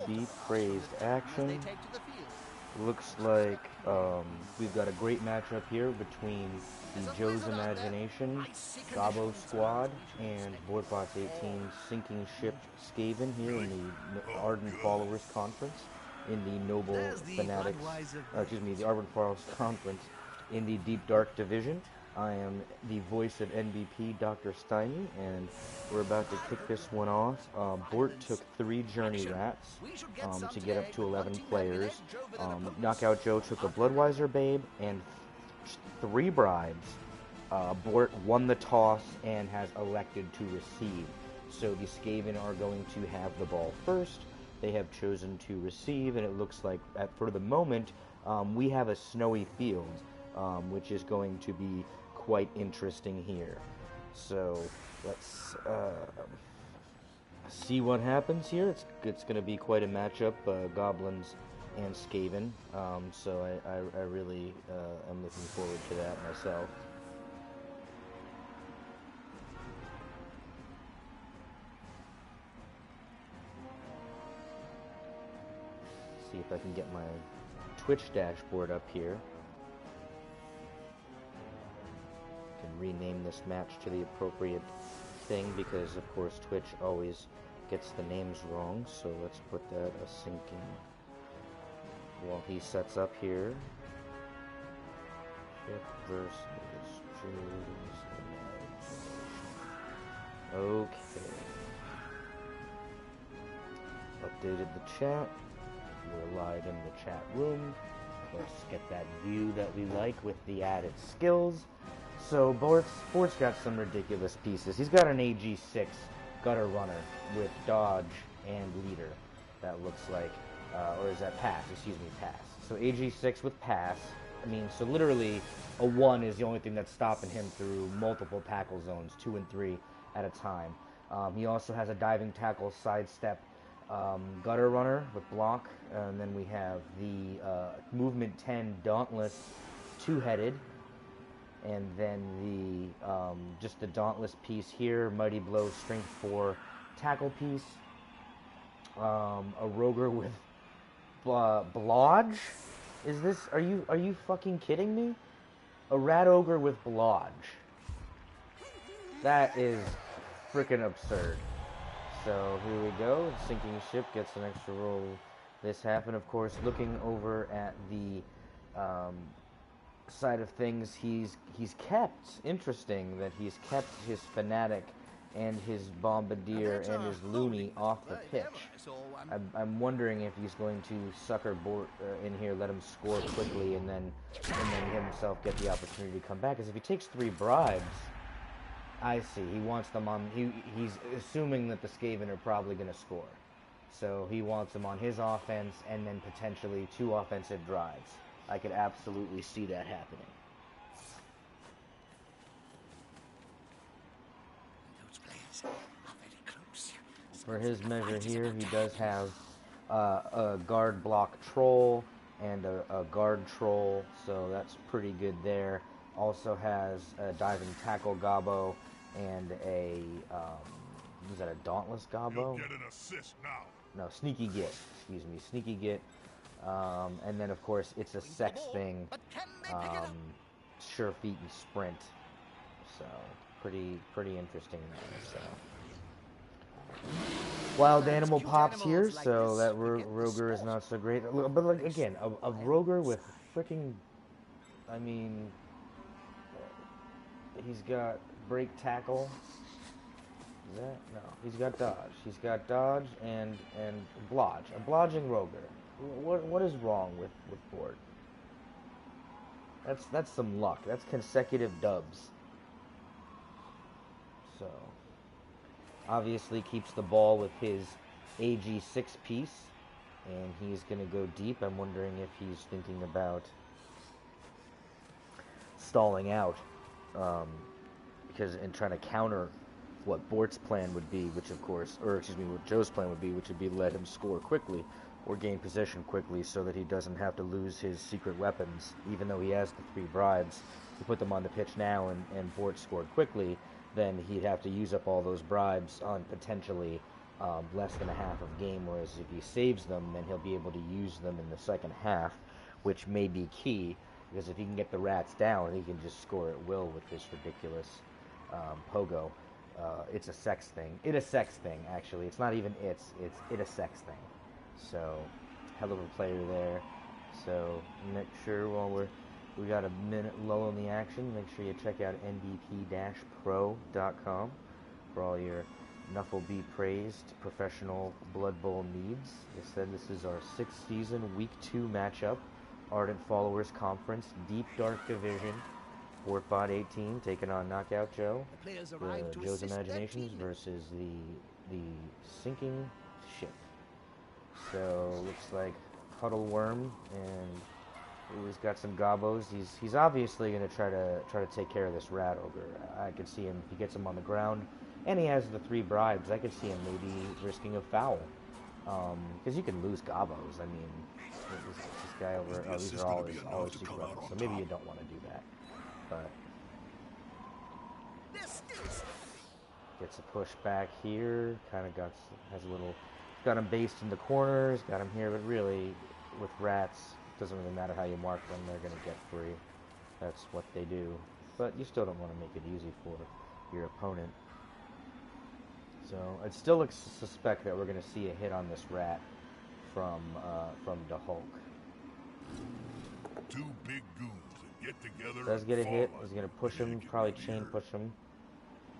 MVP praised action. Looks like we've got a great matchup here between the Joe's Imagination Gabo squad and BoardBox 18's Sinking Ship Skaven here in the Ardent Followers Conference in the Noble Fanatics, the Ardent Followers Conference in the Deep Dark Division. I am the voice of NBP, Dr. Steiny, and we're about to kick this one off. Bort took 3 Journey Rats to get up to 11 players. Knockout Joe took a Bloodweiser Babe and 3 bribes. Bort won the toss and has elected to receive. So the Skaven are going to have the ball first. They have chosen to receive, and it looks like, for the moment, we have a snowy field, which is going to be quite interesting here. So let's see what happens here. It's going to be quite a matchup, Goblins and Skaven. So I really am looking forward to that myself. See if I can get my Twitch dashboard up here. Rename this match to the appropriate thing because of course Twitch always gets the names wrong, so let's put that a sinking while he sets up here. Ship versus Joe's Imagination. Okay. Updated the chat. We're live in the chat room. Let's get that view that we like with the added skills. So Bort's got some ridiculous pieces. He's got an AG6 gutter runner with dodge and leader. That looks like, or is that pass? Excuse me, pass. So AG6 with pass. I mean, so literally a 1 is the only thing that's stopping him through multiple tackle zones, 2 and 3 at a time. He also has a diving tackle sidestep gutter runner with block. And then we have the movement 10 dauntless two-headed. And then the just the dauntless piece here, mighty blow, strength 4 tackle piece. A roger with blodge. Is this? Are you fucking kidding me? A rat ogre with blodge. That is freaking absurd. So here we go. Sinking ship gets an extra roll. This happened, of course. Looking over at the side of things, he's kept, interesting that he's kept his Fanatic and his Bombardier and his Looney off the pitch. I'm wondering if he's going to sucker Bort in here, let him score quickly, and then himself get the opportunity to come back. Because if he takes 3 bribes, I see, he wants them on, he's assuming that the Skaven are probably going to score. So he wants them on his offense and then potentially 2 offensive drives. I could absolutely see that happening. Those players are very close. For his measure here, he does have a guard block troll and a guard troll, so that's pretty good there. Also has a diving tackle gobbo and a is that a dauntless gobbo? You'll get an assist now. No, sneaky git. Excuse me, sneaky git. And then, of course, it's a sex thing, sure feet and sprint, so pretty interesting there, so. Wild animal pops here, so that roger is not so great, but like, again, a roger with freaking, I mean, he's got break tackle. Is that? No, he's got dodge and blodge, a blodging roger. What is wrong with Bort? That's some luck. That's consecutive dubs. So obviously keeps the ball with his AG6 piece, and he's gonna go deep. I'm wondering if he's thinking about stalling out, because and trying to counter what Bort's plan would be, which of course, or excuse me, what Joe's plan would be, which would be let him score quickly or gain possession quickly so that he doesn't have to lose his secret weapons, even though he has the 3 bribes. If you put them on the pitch now and Bort scored quickly, then he'd have to use up all those bribes on potentially less than a half of game, whereas if he saves them, then he'll be able to use them in the second half, which may be key, because if he can get the rats down, he can just score at will with this ridiculous pogo. It's a sex thing. It a sex thing, actually. It's not even it a sex thing. So, hell of a player there. So, make sure we got a minute lull in the action, make sure you check out nbp-pro.com for all your Nuffle Be Praised professional Blood Bowl needs. They said this is our 6th season, Week 2 matchup. Ardent Followers Conference, Deep Dark Division. Warpbot 18 taking on Knockout Joe. Joe's Imaginations versus the Sinking Ship. So, looks like Huddle Worm, and he's got some gobos. He's obviously going to try to take care of this rat ogre. I could see him, if he gets him on the ground, and he has the 3 bribes, I could see him maybe risking a foul. Because you can lose gobos. I mean, this guy over, these are all his secret weapons, so maybe you don't want to do that. But gets a push back here, has a little, got him based in the corners, got him here, but really, with rats, it doesn't really matter how you mark them, they're going to get free. That's what they do. But you still don't want to make it easy for your opponent. So, I'd still suspect that we're going to see a hit on this rat from the Hulk. 2 big goons that get together. Does get a hit. He's going to push him, probably chain push him.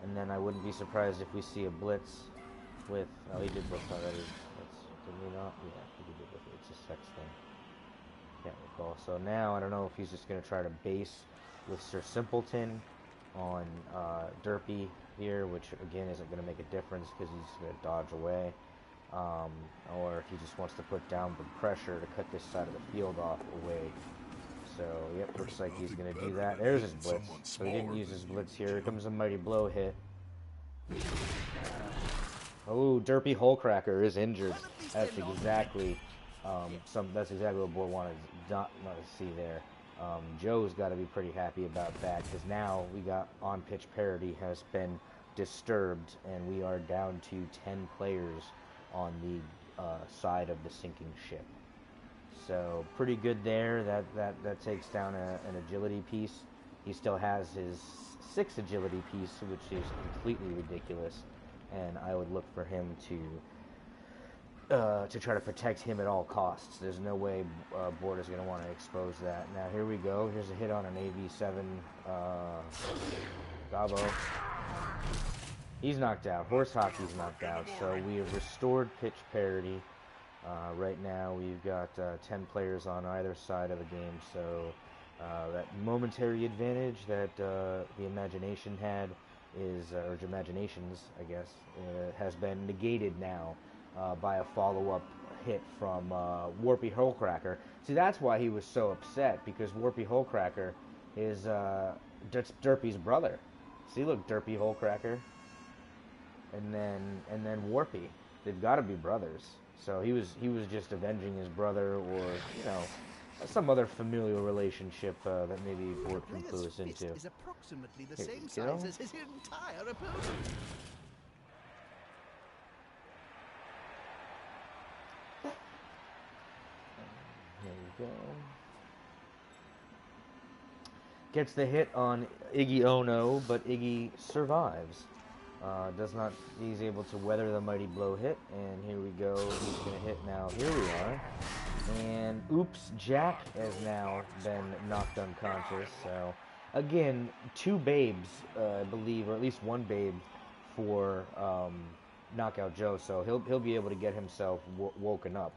And then I wouldn't be surprised if we see a blitz with... Oh, he did blitz already. Did we not? Yeah, he did it with it. It's a sex thing. Can't recall. So now, I don't know if he's just going to try to base with Sir Simpleton on Derpy here, which again isn't going to make a difference because he's going to dodge away. Or if he just wants to put downward pressure to cut this side of the field off away. So, yep, looks like he's going to do that. There's his blitz. So he didn't use his blitz here. Here comes a mighty blow hit. Oh, Derpy Hullcracker is injured. That's exactly that's exactly what Boy wanted not to see there. Joe's got to be pretty happy about that, because now we got on-pitch parity has been disturbed, and we are down to 10 players on the side of the sinking ship. So pretty good there. That takes down an agility piece. He still has his 6 agility piece, which is completely ridiculous, and I would look for him to try to protect him at all costs. There's no way Board is going to want to expose that. Now here we go. Here's a hit on an AV7 Gobbo. He's knocked out. Horse Hockey's knocked out. So we have restored pitch parity. Right now we've got 10 players on either side of the game. So that momentary advantage that the Imagination had is, or Imaginations, I guess, has been negated now by a follow-up hit from Warpy Hullcracker. See, that's why he was so upset, because Warpy Hullcracker is Derpy's brother. See, look, Derpy Hullcracker, and then Warpy. They've got to be brothers. So he was just avenging his brother, or some other familial relationship that maybe Board can clue us into. Is approximately the same size as his entire opponent. Here we go. Gets the hit on Iggy Ono, but Iggy survives. He's able to weather the mighty blow hit, and here we go. He's going to hit now. Here we are. And oops, Jack has now been knocked unconscious. So, again, 2 babes, I believe, or at least 1 babe for Knockout Joe. So he'll be able to get himself woken up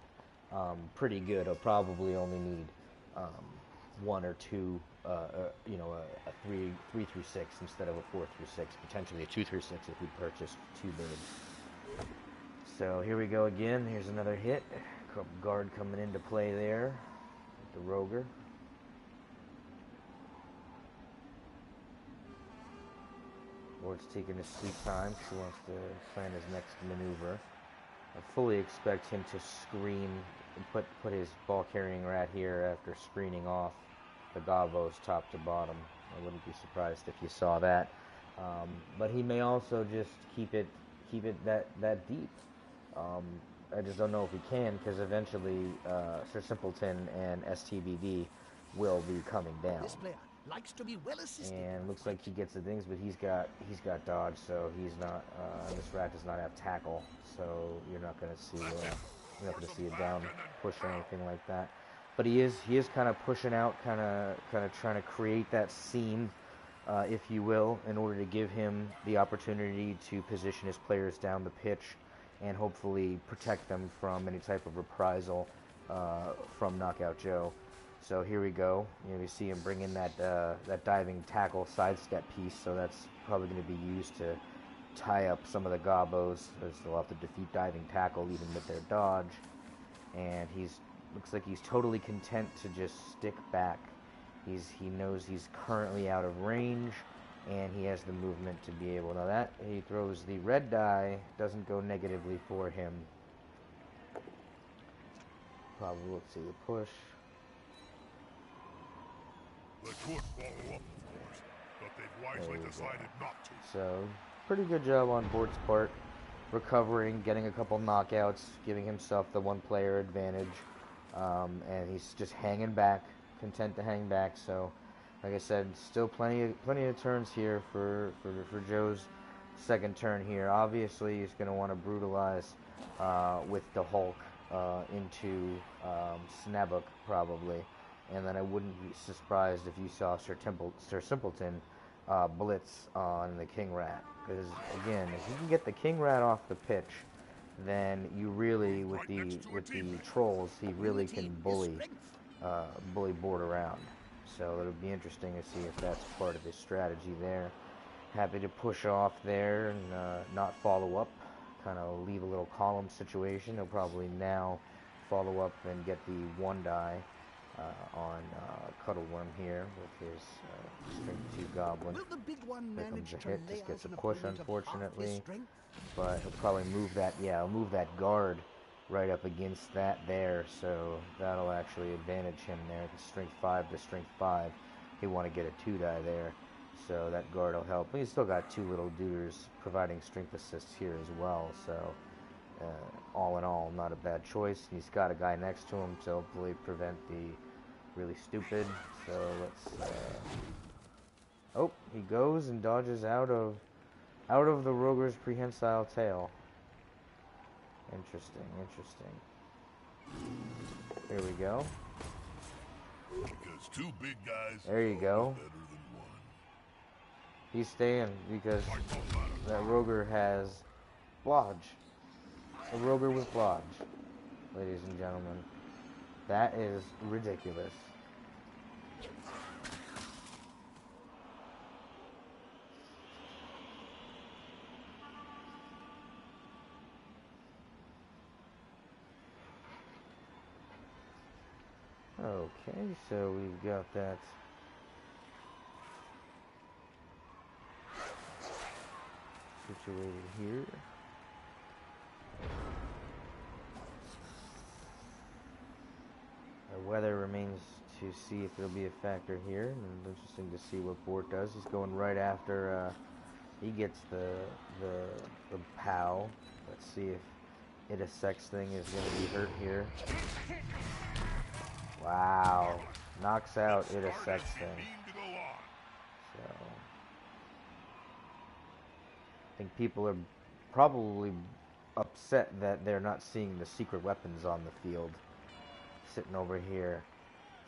pretty good. He'll probably only need 1 or 2, a 3 through 6 instead of a 4 through 6, potentially a 2 through 6 if we purchase 2 babes. So here we go again. Here's another hit. Guard coming into play there with the Roger. Ward's taking his sweet time. He wants to plan his next maneuver. I fully expect him to screen and put his ball-carrying rat here after screening off the Gobos top to bottom. I wouldn't be surprised if you saw that. But he may also just keep it that deep. I just don't know if he can, because eventually Sir Simpleton and STBD will be coming down. This player likes to be well assisted. And looks like he gets the things, but he's got dodge, so he's not. This rat does not have tackle, so you're not gonna see a down push or anything like that. But he is kind of pushing out, kind of trying to create that seam, if you will, in order to give him the opportunity to position his players down the pitch and hopefully protect them from any type of reprisal from Knockout Joe. So here we go. We see him bring in that diving tackle sidestep piece. So that's probably going to be used to tie up some of the gobos, as they'll have to defeat diving tackle even with their dodge. And looks like he's totally content to just stick back. He knows he's currently out of range, and he has the movement to be able. Now that he throws the red die, doesn't go negatively for him. Probably let's see the push. They could follow up, of course, but they've wisely decided not to. So, pretty good job on Bort's part, recovering, getting a couple knockouts, giving himself the one-player advantage, and he's just hanging back, content to hang back. So, like I said, still plenty of turns here for Joe's second turn here. Obviously, he's going to want to brutalize with the Hulk into Snabook probably. And then I wouldn't be surprised if you saw Sir Simpleton blitz on the King Rat. Because, again, if you can get the King Rat off the pitch, then you really, with the trolls, he really can bully Bort around. So it'll be interesting to see if that's part of his strategy there. Happy to push off there and not follow up. Kind of leave a little column situation. He'll probably now follow up and get the one die on Cuddleworm here with his strength 2 goblin. Will the big one Here comes manage a to hit, lay just gets a out an push opponent of half his unfortunately, strength? but he'll probably move that, he'll move that guard right up against that there, so that'll actually advantage him there. The strength 5 to strength 5, he want to get a 2 die there, so that guard will help. But he's still got 2 little duders providing strength assists here as well, so all in all, not a bad choice. He's got a guy next to him to hopefully prevent the really stupid. So let's oh, he goes and dodges out of the Roger's prehensile tail. Interesting. Here we go. Because 2 big guys There you go. better than one. He's staying because that Roger has blodge. A Roger with blodge, ladies and gentlemen. That is ridiculous. Okay, so we've got that situated here. Weather remains to see if there'll be a factor here, and interesting to see what Bort does. He's going right after he gets the POW. Let's see if It a Sex thing is going to be hurt here. Wow, knocks out It a Sex thing. So I think people are probably upset that they're not seeing the secret weapons on the field. Sitting over here,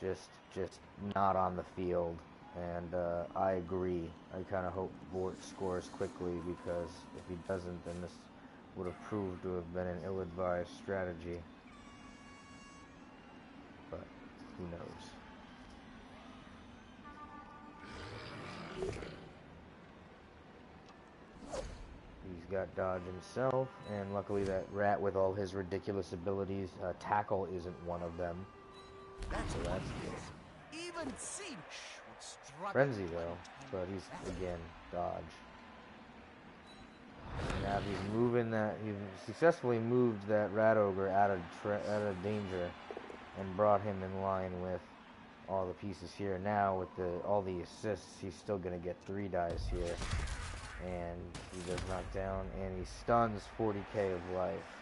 just not on the field, and I agree. I kind of hope Bort scores quickly, because if he doesn't, then this would have proved to have been an ill-advised strategy. But who knows? He's got dodge himself, and luckily that rat with all his ridiculous abilities, tackle isn't one of them. So that's good. Even Siong would struggle. Frenzy though, but he's again dodge. Now he's moving that. He successfully moved that rat ogre out of danger, and brought him in line with all the pieces here. Now with all the assists, he's still gonna get 3 dice here. And he does knock down, and he stuns 40k of life.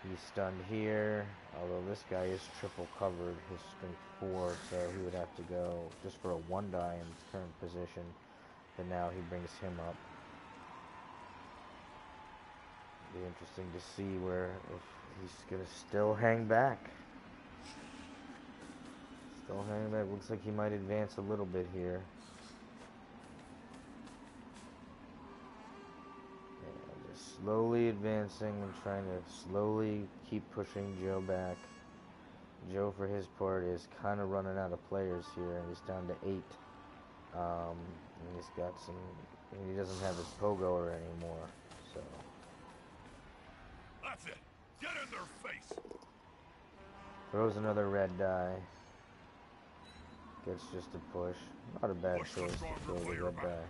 He's stunned here, although this guy is triple covered, his strength 4, so he would have to go just for a 1 die in his current position. But now he brings him up. Be interesting to see where if he's gonna still hang back. Still hanging back. Looks like he might advance a little bit here. Yeah, just slowly advancing and trying to slowly keep pushing Joe back. Joe, for his part, is kind of running out of players here, and he's down to 8. And he's got some. He doesn't have his pogoer anymore, so. That's it. Get in their face. Throws another red die. Gets just a push. Not a bad choice to throw the red die.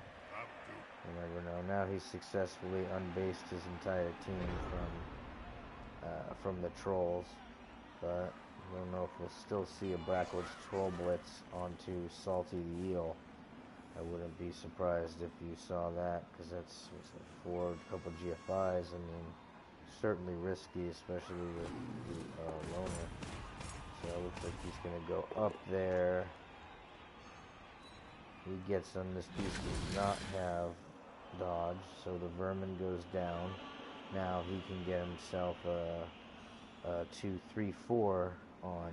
You never know. Now he's successfully unbased his entire team from the trolls, but I don't know if we'll still see a backwards troll blitz onto Salty the Eel. I wouldn't be surprised if you saw that, because that's for a couple GFIs. I mean, certainly risky, especially with the loner. So it looks like he's going to go up there. He gets him. This piece does not have dodge, so the vermin goes down. Now he can get himself a 2, 3, 4 on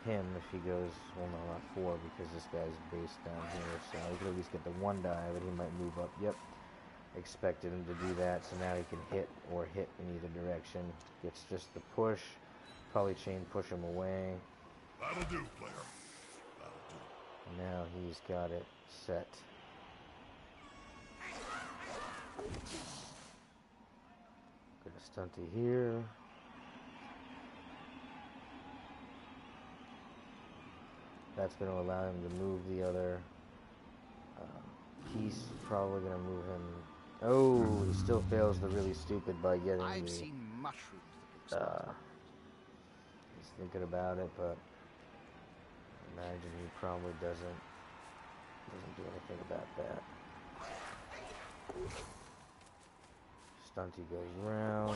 him if he goes, well, no, not 4, because this guy's based down here, so he could at least get the 1 die, but he might move up. Yep, expected him to do that, so now he can hit or hit in either direction. Gets just the push, probably chain push him away. That'll do, player. That'll do. Now he's got it set. Got a stunty here. That's going to allow him to move the other piece. Probably going to move him. Oh, he still fails the really stupid by getting I've the. seen mushrooms that look spotty. He's thinking about it, but imagine he probably doesn't do anything about that. Stunty goes around.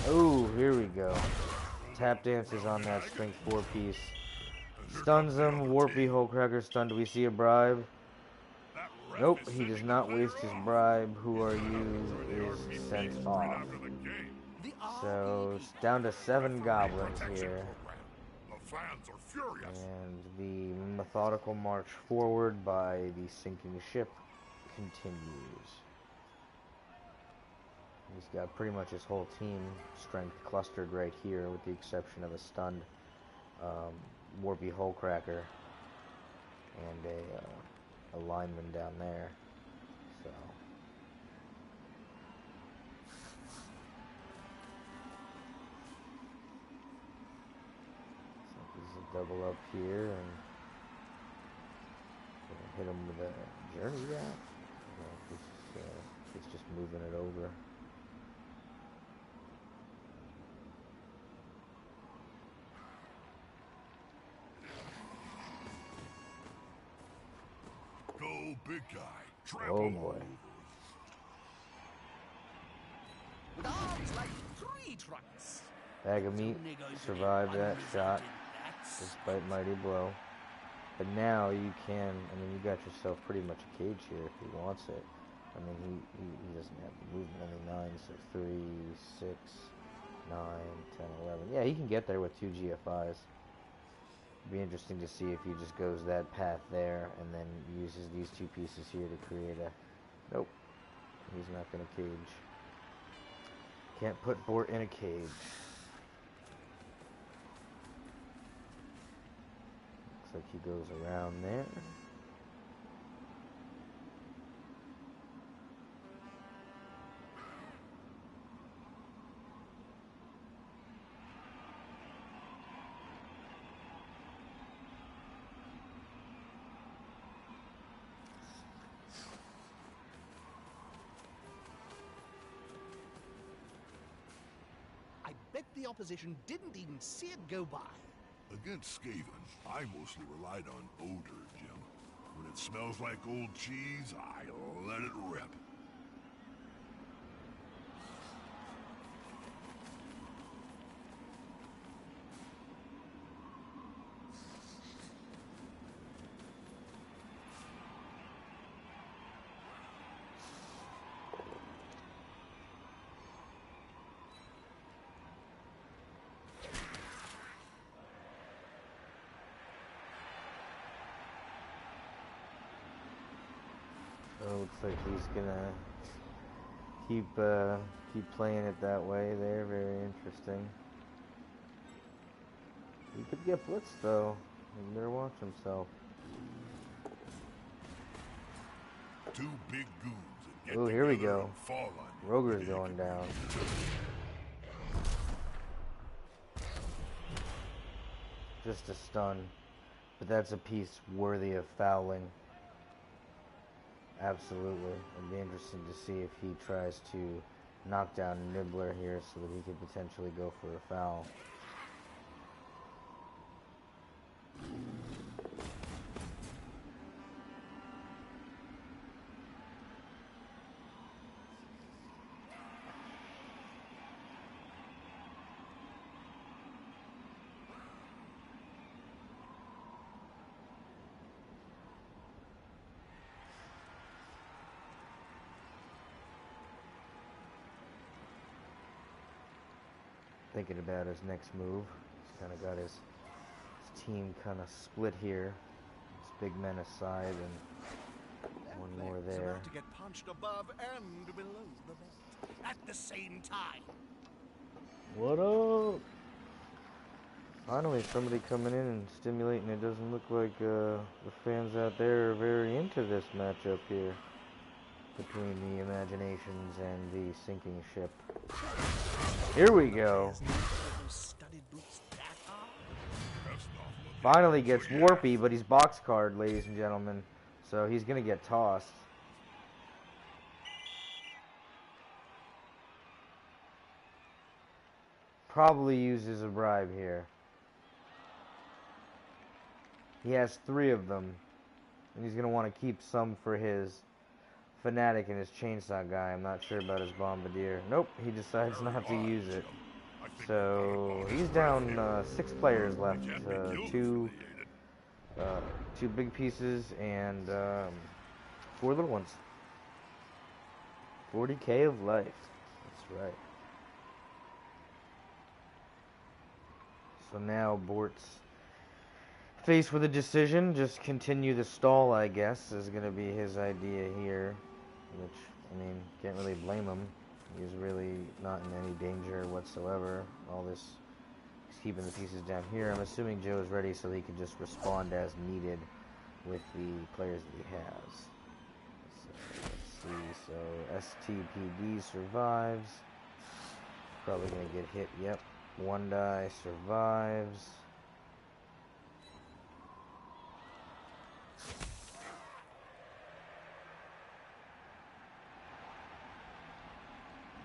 Oh, here we go. Tap dances on that strength 4 piece. Stuns him. Warpy Hullcracker stun. Do we see a bribe? Nope, he does not waste his bribe. Who are you? Is sent off. So it's down to 7 goblins here. And the methodical march forward by the sinking ship continues. He's got pretty much his whole team strength clustered right here, with the exception of a stunned Warpy Hullcracker and a lineman down there. So he's a double up here and hit him with a journey gap. It's just moving it over. Go, big guy. Oh boy. With arms like 3 trucks. Bag of meat survived that shot despite mighty blow. But now you can, I mean, you got yourself pretty much a cage here if he wants it. I mean, he doesn't have the movement, only 9, so 3, 6, 9, 10, 11. Yeah, he can get there with 2 GFIs. It'd be interesting to see if he just goes that path there and then uses these 2 pieces here to create a... Nope. He's not going to cage. Can't put Bort in a cage. Looks like he goes around there. I bet the opposition didn't even see it go by. Against Skaven, I mostly relied on odor, Jim. When it smells like old cheese, I let it rip. Looks like he's gonna keep playing it that way there. Very interesting. He could get blitzed though. He better watch himself. Two big goons. Oh, here we go. Roger's going down. Just a stun. But that's a piece worthy of fouling. Absolutely. It'd be interesting to see if he tries to knock down Nibbler here so that he could potentially go for a foul. Thinking about his next move. He's kind of got his team kind of split here. It's big men aside and one more there. About to get punched above and below the belt at the same time. What up? Finally, somebody coming in and stimulating. It doesn't look like the fans out there are very into this matchup here between the Imaginations and the sinking ship. Here we go. Finally gets Warpy, but he's boxcard, ladies and gentlemen. So he's going to get tossed. Probably uses a bribe here. He has 3 of them. And he's going to want to keep some for his Fanatic and his Chainsaw guy. I'm not sure about his Bombardier. Nope, he decides not to use it. So he's down 6 players left. 2 big pieces and 4 little ones. 40k of life. That's right. So now Bort's faced with a decision. Just continue the stall, I guess, is going to be his idea here. Which, I mean, can't really blame him. He's really not in any danger whatsoever. All this, he's keeping the pieces down here. I'm assuming Joe's ready so he can just respond as needed with the players that he has. So, let's see. So, STPD survives. Probably going to get hit. Yep. 1 die survives.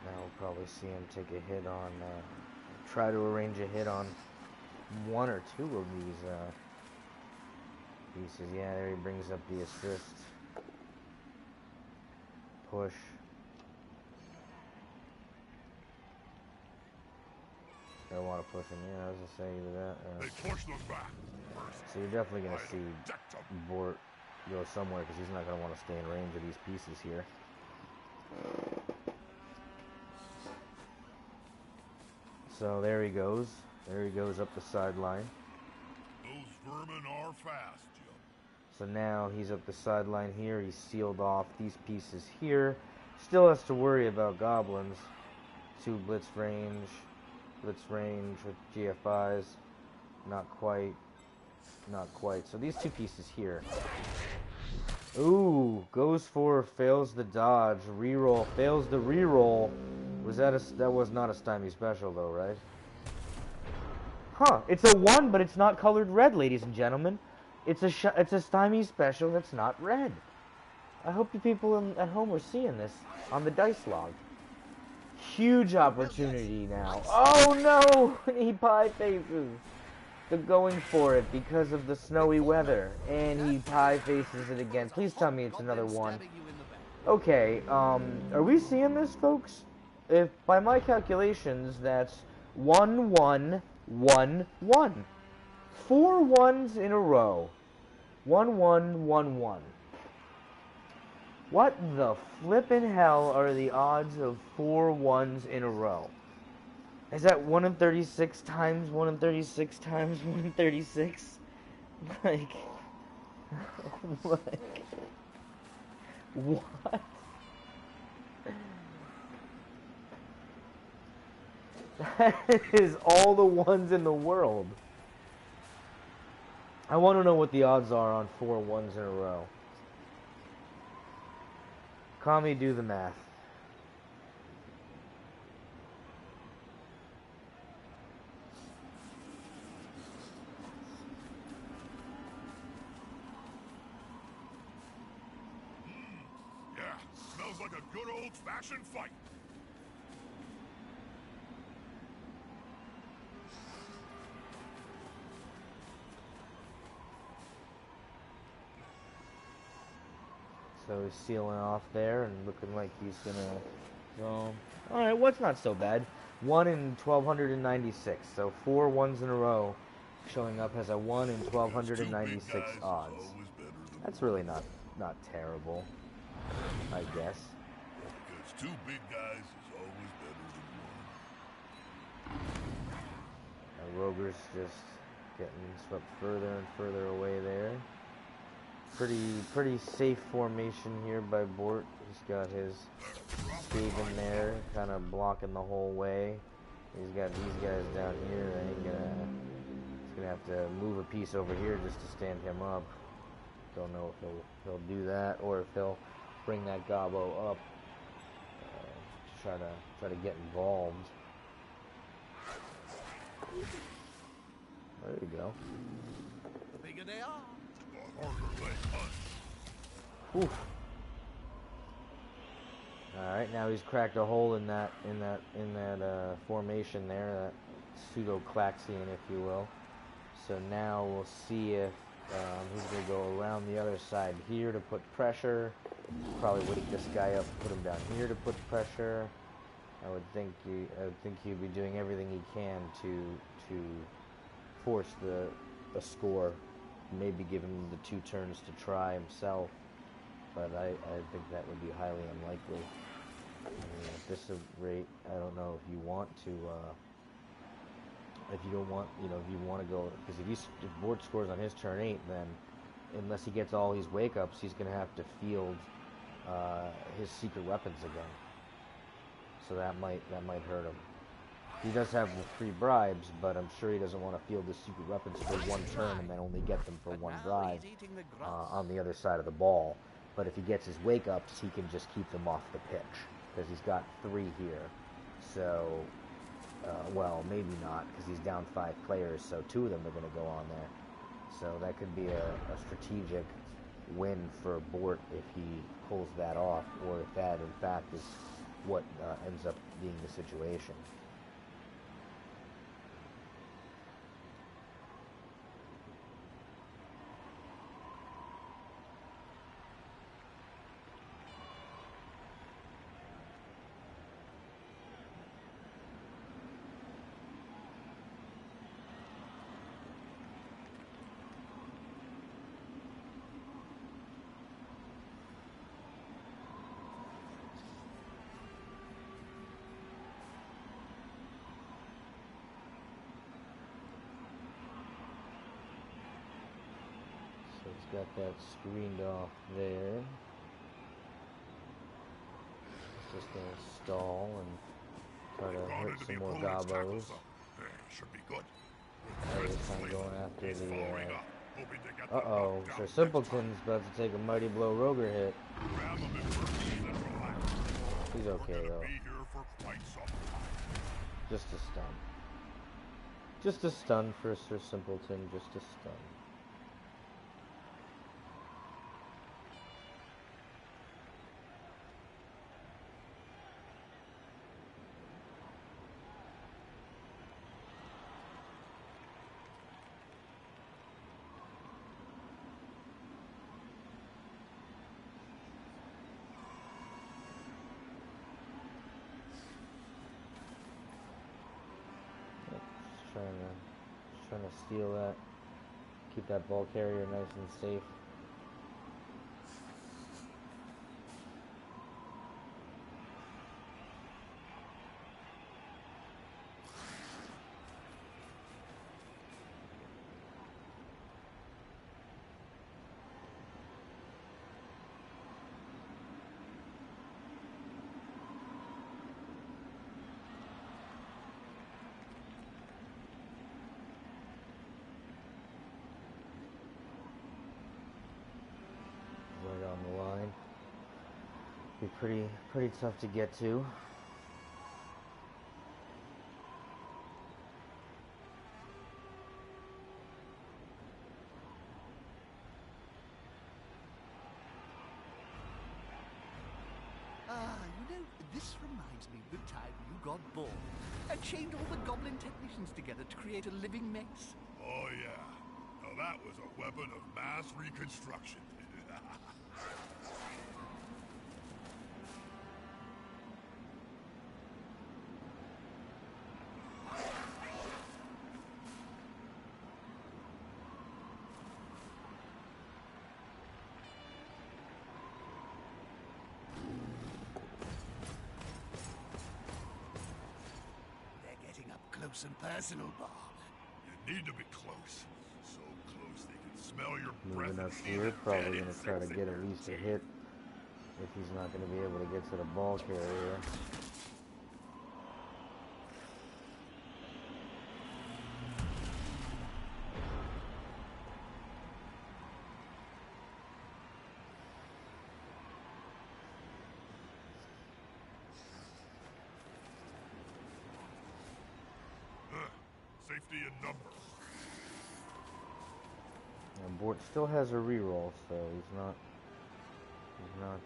Now we'll probably see him take a hit on, try to arrange a hit on 1 or 2 of these pieces. Yeah, there he brings up the assist. Push. I want to push him. Yeah, I was just saying that. So you're definitely going to see Bort go somewhere because he's not going to want to stay in range of these pieces here. So there he goes. There he goes up the sideline. Those vermin are fast, Jim. So now he's up the sideline here. He's sealed off these pieces here. Still has to worry about goblins. 2 blitz range with GFIs. Not quite. Not quite. So these 2 pieces here. Ooh, goes for, fails the dodge, reroll, fails the reroll. Was that that was not a stymie special though, right? Huh, it's a 1, but it's not colored red, ladies and gentlemen. It's a stymie special that's not red. I hope you people at home are seeing this on the dice log. Huge opportunity now. Oh no! He pie faces. They're going for it because of the snowy weather, and he pie faces it again. Please tell me it's another 1. Okay, are we seeing this, folks? If by my calculations, that's 1, 1, 1, 1. 4 1s in a row. 1, 1, 1, 1. What the flippin' hell are the odds of 4 1s in a row? Is that 1 in 36 times 1 in 36 times 1 in 36? Like, What? That is all the ones in the world. I want to know what the odds are on 4 ones in a row. Kami, do the math. Yeah, smells like a good old-fashioned fight. So he's sealing off there and looking like he's gonna go. Alright, what's not so bad. 1 in 1296. So 4 ones in a row showing up as a 1 in 1296 odds. That's really not terrible, I guess. Because 2 big guys is always better than 1. Roger's just getting swept further and further away there. Pretty safe formation here by Bort. He's got his Skaven there, kind of blocking the whole way. He's got these guys down here. He's gonna have to move a piece over here just to stand him up. Don't know if he'll do that or if he'll bring that Gobbo up to try to get involved. There you go. Bigger they are. Oof. All right, now he's cracked a hole in that formation there, that pseudo-Claxion, if you will. So now we'll see if he's gonna go around the other side here to put pressure. Probably wake this guy up, put him down here to put pressure. I would think he'd be doing everything he can to force a score. Maybe give him the 2 turns to try himself, but I think that would be highly unlikely. I mean, at this rate, I don't know if you want to, if you don't want, if you want to go, because if Bort scores on his turn 8, then unless he gets all his wake ups, he's going to have to field his secret weapons again. So that might hurt him. He does have the 3 bribes, but I'm sure he doesn't want to field the secret weapons for 1 turn and then only get them for 1 bribe on the other side of the ball. But if he gets his wake-ups, he can just keep them off the pitch, because he's got 3 here. So, well, maybe not, because he's down 5 players, so 2 of them are going to go on there. So that could be a strategic win for Bort if he pulls that off, or if that, in fact, is what ends up being the situation. He's got that screened off there. He's just going to stall and try to hurt some more Gobbos. Should be good. He's kind of going after the... Uh-oh, so Simpleton's about to take a mighty blow Roger hit. He's okay, though. Just a stun. Just a stun for Sir Simpleton, just a stun. Trying to steal that, keep that ball carrier nice and safe. pretty tough to get to. This reminds me of the time you got bored and chained all the goblin technicians together to create a living mess. Oh, yeah. Now that was a weapon of mass reconstruction. Close and personal, Bob. You need to be close. So close they can smell your breath. Moving up and here, probably dead going to try to get at least a hit if he's not going to be able to get to the ball carrier. Safety in numbers. And Bort still has a reroll, so he's not, I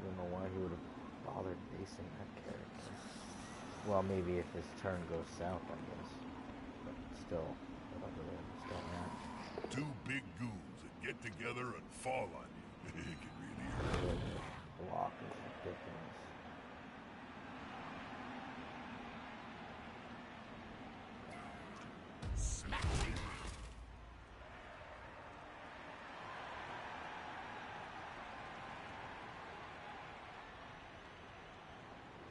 don't know why he would have bothered basing that character. Well, maybe if his turn goes south, I guess. But still, I don't really understand that. Two big goons that get together and fall on you. It can really hurt. The block is ridiculous.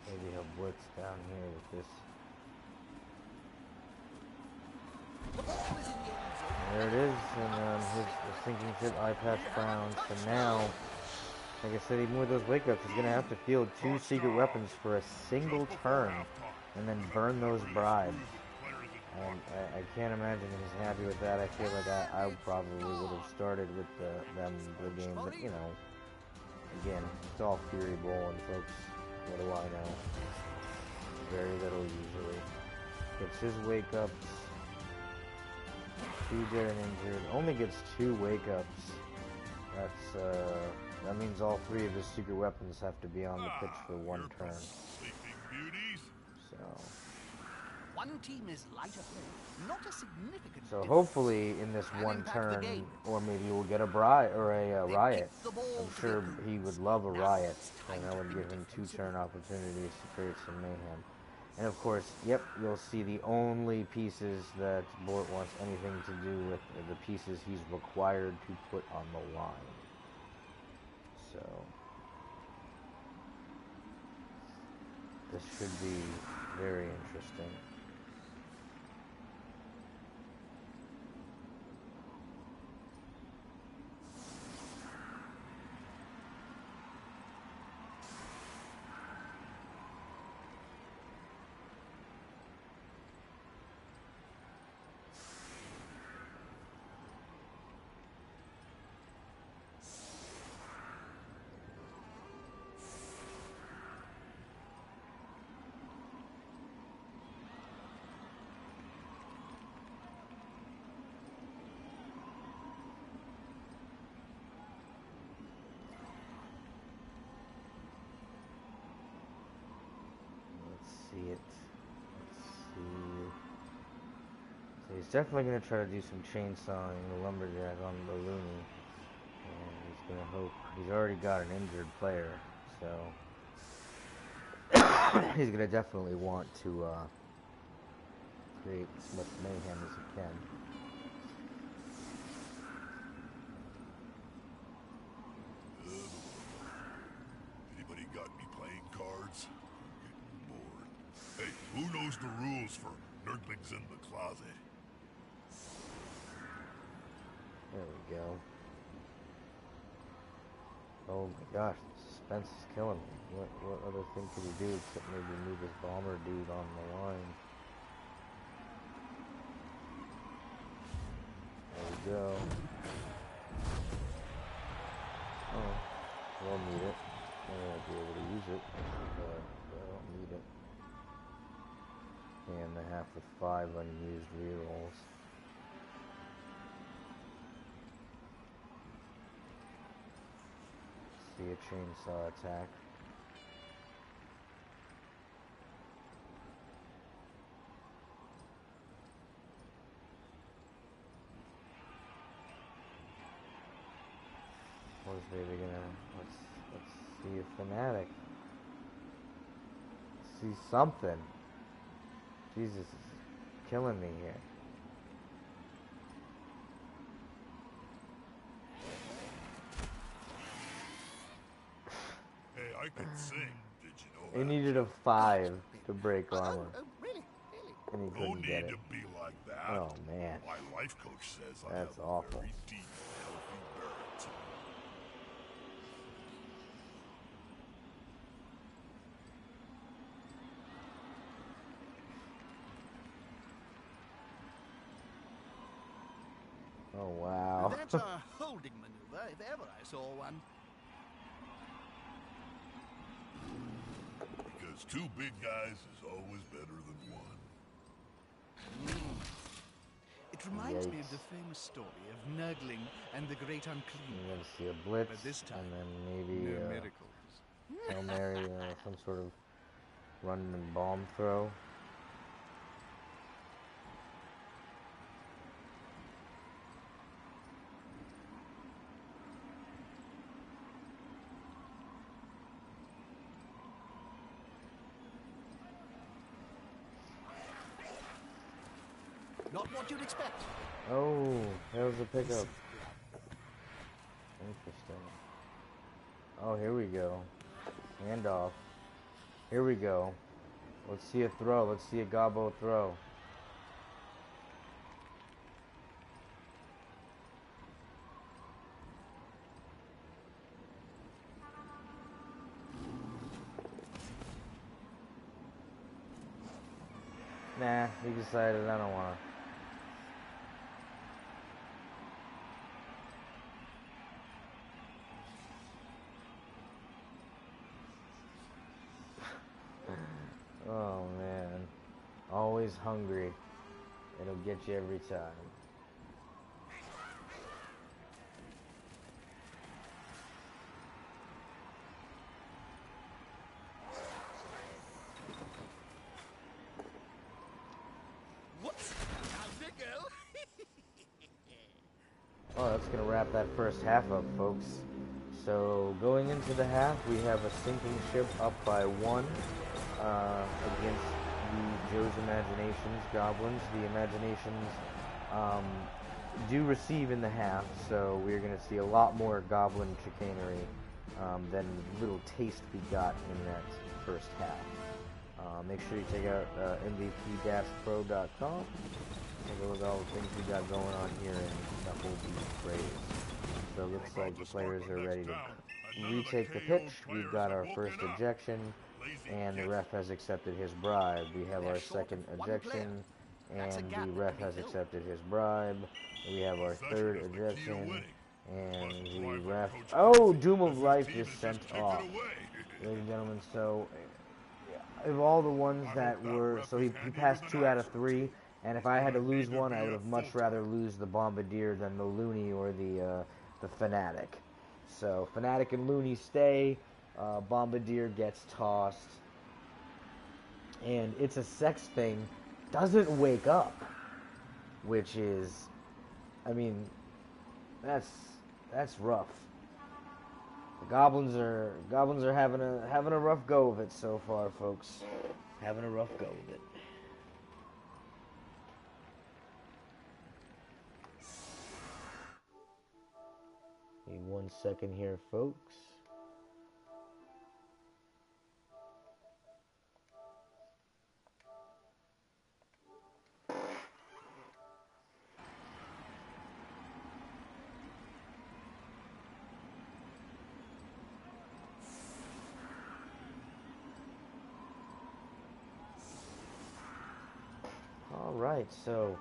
Maybe he'll blitz down here with this. There it is, and his sinking ship eye patch found. So now, like I said, even with those wake ups, he's going to have to field 2 secret weapons for a single turn, and then burn those bribes. And I can't imagine he's happy with that. I feel like I probably would have started with the game, but you know, again, it's all Fury Bowl, and folks, what do I know? Very little usually. Gets his wake ups. 2 dead and injured. Only gets 2 wake ups. That means all 3 of his secret weapons have to be on the pitch for 1 turn. So. One team is lighter play, not a significant. So hopefully in this 1 turn, or maybe we'll get a riot. I'm sure he would love a riot, and that would give him 2 turn opportunities to create some mayhem. And of course, yep, you'll see the only pieces that Bort wants anything to do with are the pieces he's required to put on the line. So this should be very interesting. So he's definitely going to try to do some chainsawing the lumberjack on the loony, and he's going to hope. He's already got an injured player, so he's going to definitely want to create as much mayhem as he can. Anybody got any playing cards? I'm getting bored. Hey, who knows the rules for nerdlings in the closet? There we go. Oh my gosh, the suspense is killing me. What other thing could he do except maybe move his bomber dude on the line? There we go. Oh, we'll need it. There we it, but I don't need it. And I have the 5 unused rerolls. See a chainsaw attack. What's baby gonna? Let's see a fanatic. See something. Jesus is killing me here. Hey, I can sing. Did you know He that? needed a 5 to break armor, Oh, really? Really? and he No couldn't need get it. to be like that. Oh man, My life coach says I that's have awful. a very deep, healthy barrett. Oh wow. That's a holding maneuver, if ever I saw one. Because 2 big guys is always better than 1. It reminds me of Yikes. the famous story of Nurgling and the Great Unclean. You're gonna see a blitz, But this time, and then maybe no miracles. Hail Mary, some sort of run and bomb throw. Not what you'd expect. Oh, there's a pickup. Interesting. Oh, here we go. Handoff. Here we go. Let's see a throw. Let's see a gobbo throw. Nah, he decided I don't want to. Oh man, always hungry. It'll get you every time. Whoops! How's it go? Oh, that's gonna wrap that first half up, folks. So going into the half, we have a sinking ship up by 1 against the Joe's Imaginations goblins. The Imaginations do receive in the half, so we're going to see a lot more goblin chicanery than the little taste we got in that first half. Make sure you check out mvp-pro.com. Take a look at all the things we got going on here in Knuckle Beat Braves. So it looks like the players are ready to retake the pitch. We've got our first ejection, and the ref has accepted his bribe. We have our second ejection, and the ref has accepted his bribe. We have our third ejection, and the ref... Oh, Doom of Life is sent off, ladies and gentlemen. So, of all the ones that were... So he passed 2 out of 3, and if I had to lose one, I would have much rather lose the Bombardier than the Looney or the Fanatic. So Fanatic and Looney stay. Bombardier gets tossed, and it's a sex thing. Doesn't wake up, which is, I mean, that's rough. The goblins are having a rough go of it so far, folks. Having a rough go of it. Need 1 second here, folks. All right, so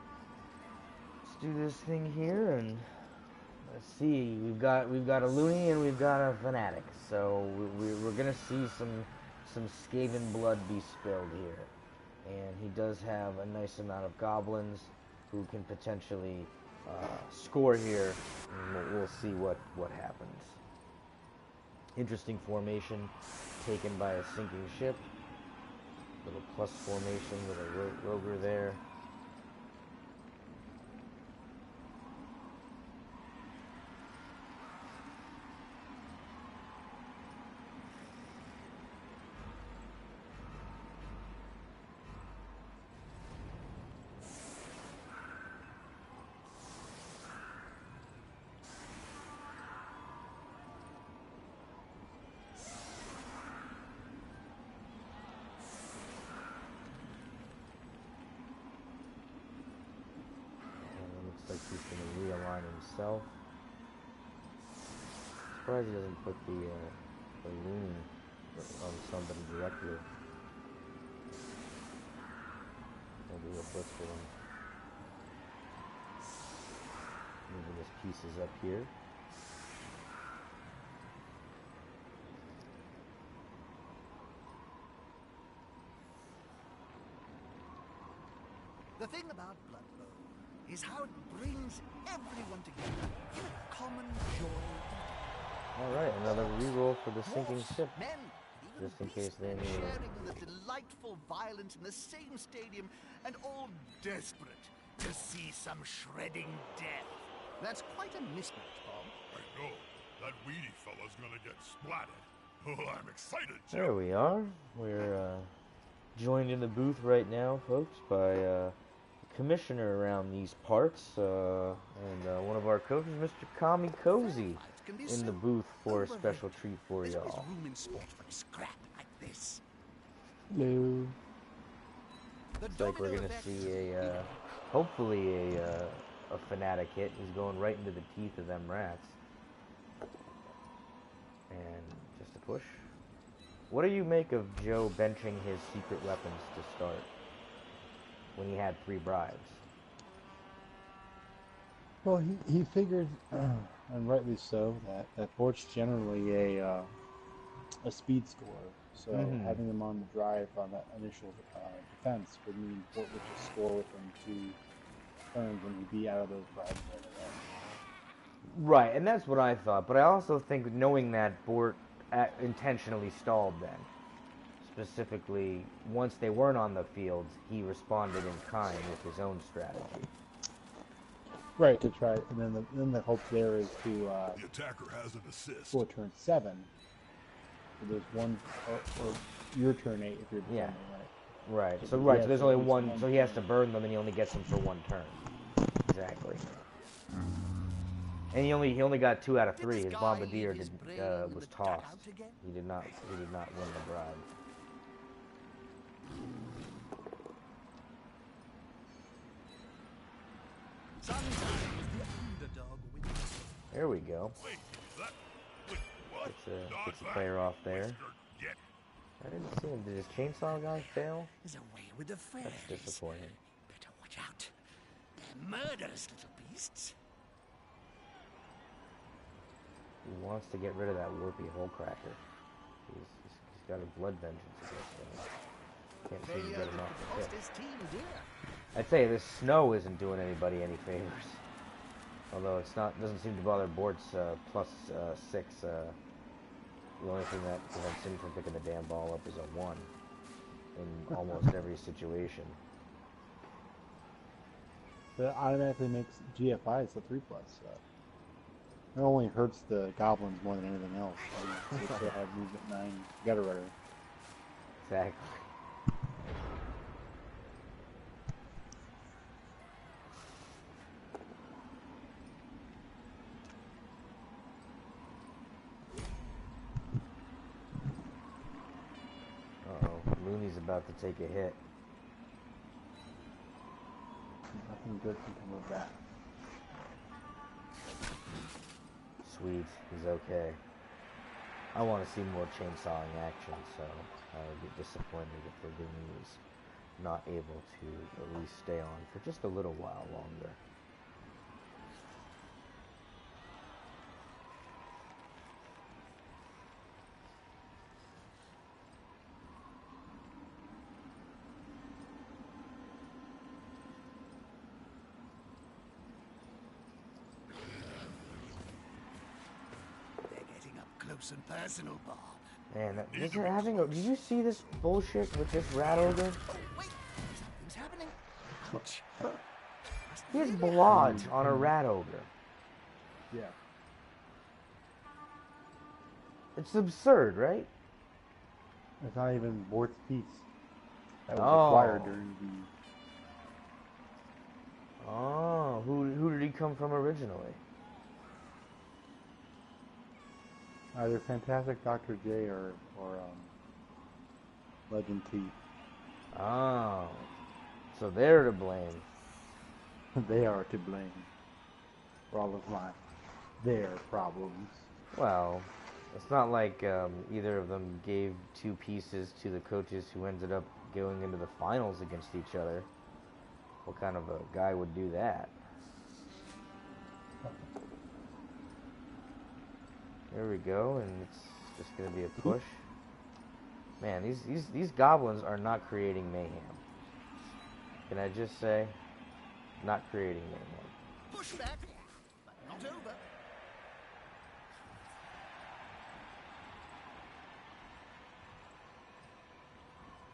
let's do this thing here and let's see. We've got a Looney and we've got a Fanatic. So we're gonna see some Skaven blood be spilled here. And he does have a nice amount of goblins who can potentially score here, and we'll see what happens. Interesting formation taken by a sinking ship. Little plus formation with a roger there. Like he's going to realign himself. Surprised he doesn't put the loon on somebody directly. Maybe he'll blitz for him. Moving his pieces up here. The thing about Blood Bowl is how it brings everyone together in a common joy. Alright, another reroll for the sinking ship. Men, Just in case they need it. sharing the delightful violence in the same stadium and all desperate to see some shredding death. That's quite a mismatch, Bob. I know. That weedy fella's gonna get splatted. Oh, I'm excited, Jim. There we are. We're joined in the booth right now, folks, by commissioner around these parts, and one of our coaches, Mr. Kami Cozy, in the booth for a special treat for y'all. There's room in sport for a scrap like this. Hello. Looks like we're gonna see a, hopefully a fanatic hit. He's going right into the teeth of them rats. And just a push. What do you make of Joe benching his secret weapons to start when he had 3 bribes? Well, he figured, and rightly so, that Bort's generally a speed scorer. So having them on the drive on that initial defense would mean Bort would just score within 2 turns and he'd be out of those bribes right away. Right, and that's what I thought. But I also think knowing that Bort intentionally stalled then. Specifically, once they weren't on the fields, he responded in kind with his own strategy. Right, to try, and then the hope there is to the attacker has an assist. Score turn 7. So there's one, or your turn 8 if you're defending, right? Right. So there's only one. So he has to burn them, and he only gets them for 1 turn. Exactly. And he only got 2 out of 3. His bombardier was tossed. He did not win the bribe. There we go. Gets a player off there. I didn't see him. Did his chainsaw guy fail? There's a way with the fairies. That's disappointing. Better watch out. They're murderous little beasts. He wants to get rid of that warpy hole cracker. He's got a blood vengeance against him. Can't seem to get him off the tip. I'd say this snow isn't doing anybody any favors. Although doesn't seem to bother Bort's plus 6. The only thing that prevents him from picking the damn ball up is a 1 in almost every situation. So it automatically makes GFIs a 3+. It only hurts the goblins more than anything else. They still have movement 9 gutter runner. Exactly. Looney's about to take a hit. Nothing good can come of that. Sweet, he's okay. I want to see more chainsawing action, so I would be disappointed if the Looney was not able to at least stay on for just a little while longer. close and personal, Bob. Man, did you see this bullshit with this rat ogre? Oh, wait! Something's happening. Ouch. He has blood on a rat ogre. Yeah. It's absurd, right? It's not even Bort's piece. That was Oh. acquired during the... Oh, who did he come from originally? Either Fantastic Dr. J or Legend T. Oh, so they're to blame. They are to blame for all of their problems. Well, it's not like either of them gave 2 pieces to the coaches who ended up going into the finals against each other. What kind of a guy would do that? There we go, and it's just going to be a push. Man, these goblins are not creating mayhem. Can I just say, not creating mayhem. Push back, but not over.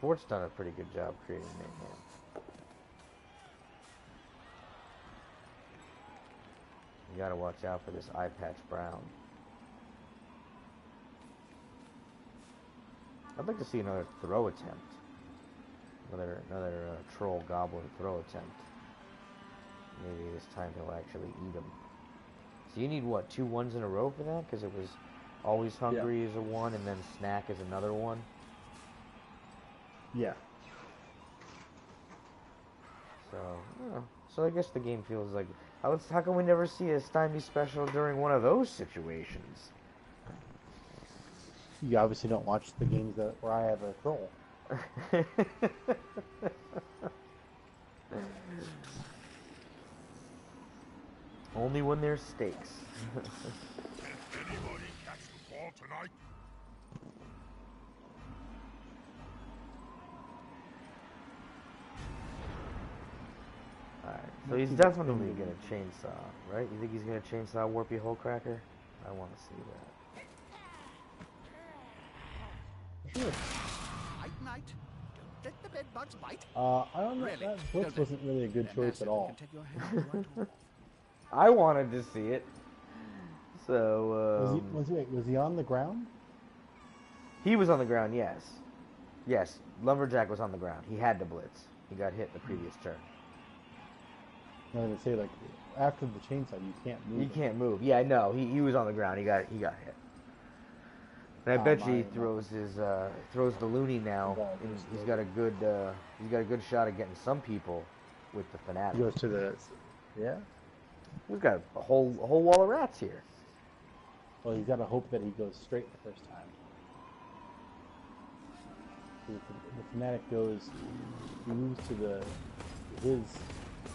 Fort's done a pretty good job creating mayhem. You gotta watch out for this eye patch Brown. I'd like to see another throw attempt. Another troll goblin throw attempt. Maybe this time he'll actually eat him. So you need what, 2 1s in a row for that? Because it was always hungry as a 1 and then snack as another 1. Yeah. So I guess the game feels like, how come we never see a Stymie special during one of those situations? You obviously don't watch the games where I have a troll. Only when there's stakes. Can anybody catch the ball tonight? Alright, so he's definitely gonna chainsaw, right? You think he's gonna chainsaw Warpy Hullcracker? I want to see that. Sure. Night, night. Don't let the bed bugs bite. I don't know. Really? That Blitz wasn't really a good choice at all. Take your hands right off. I wanted to see it. So, Was he on the ground? he was on the ground, yes. Yes, Lumberjack was on the ground. He had to blitz. He got hit the previous turn. I was gonna say, like, after the chainsaw, you can't move. You can't move. Yeah, no, he was on the ground. He got hit. And I bet you he throws the loony now. And he's got a good shot at getting some people with the fanatic. He goes to the, yeah. We've got a whole wall of rats here. Well, he's got to hope that he goes straight the first time. The fanatic goes, he moves to his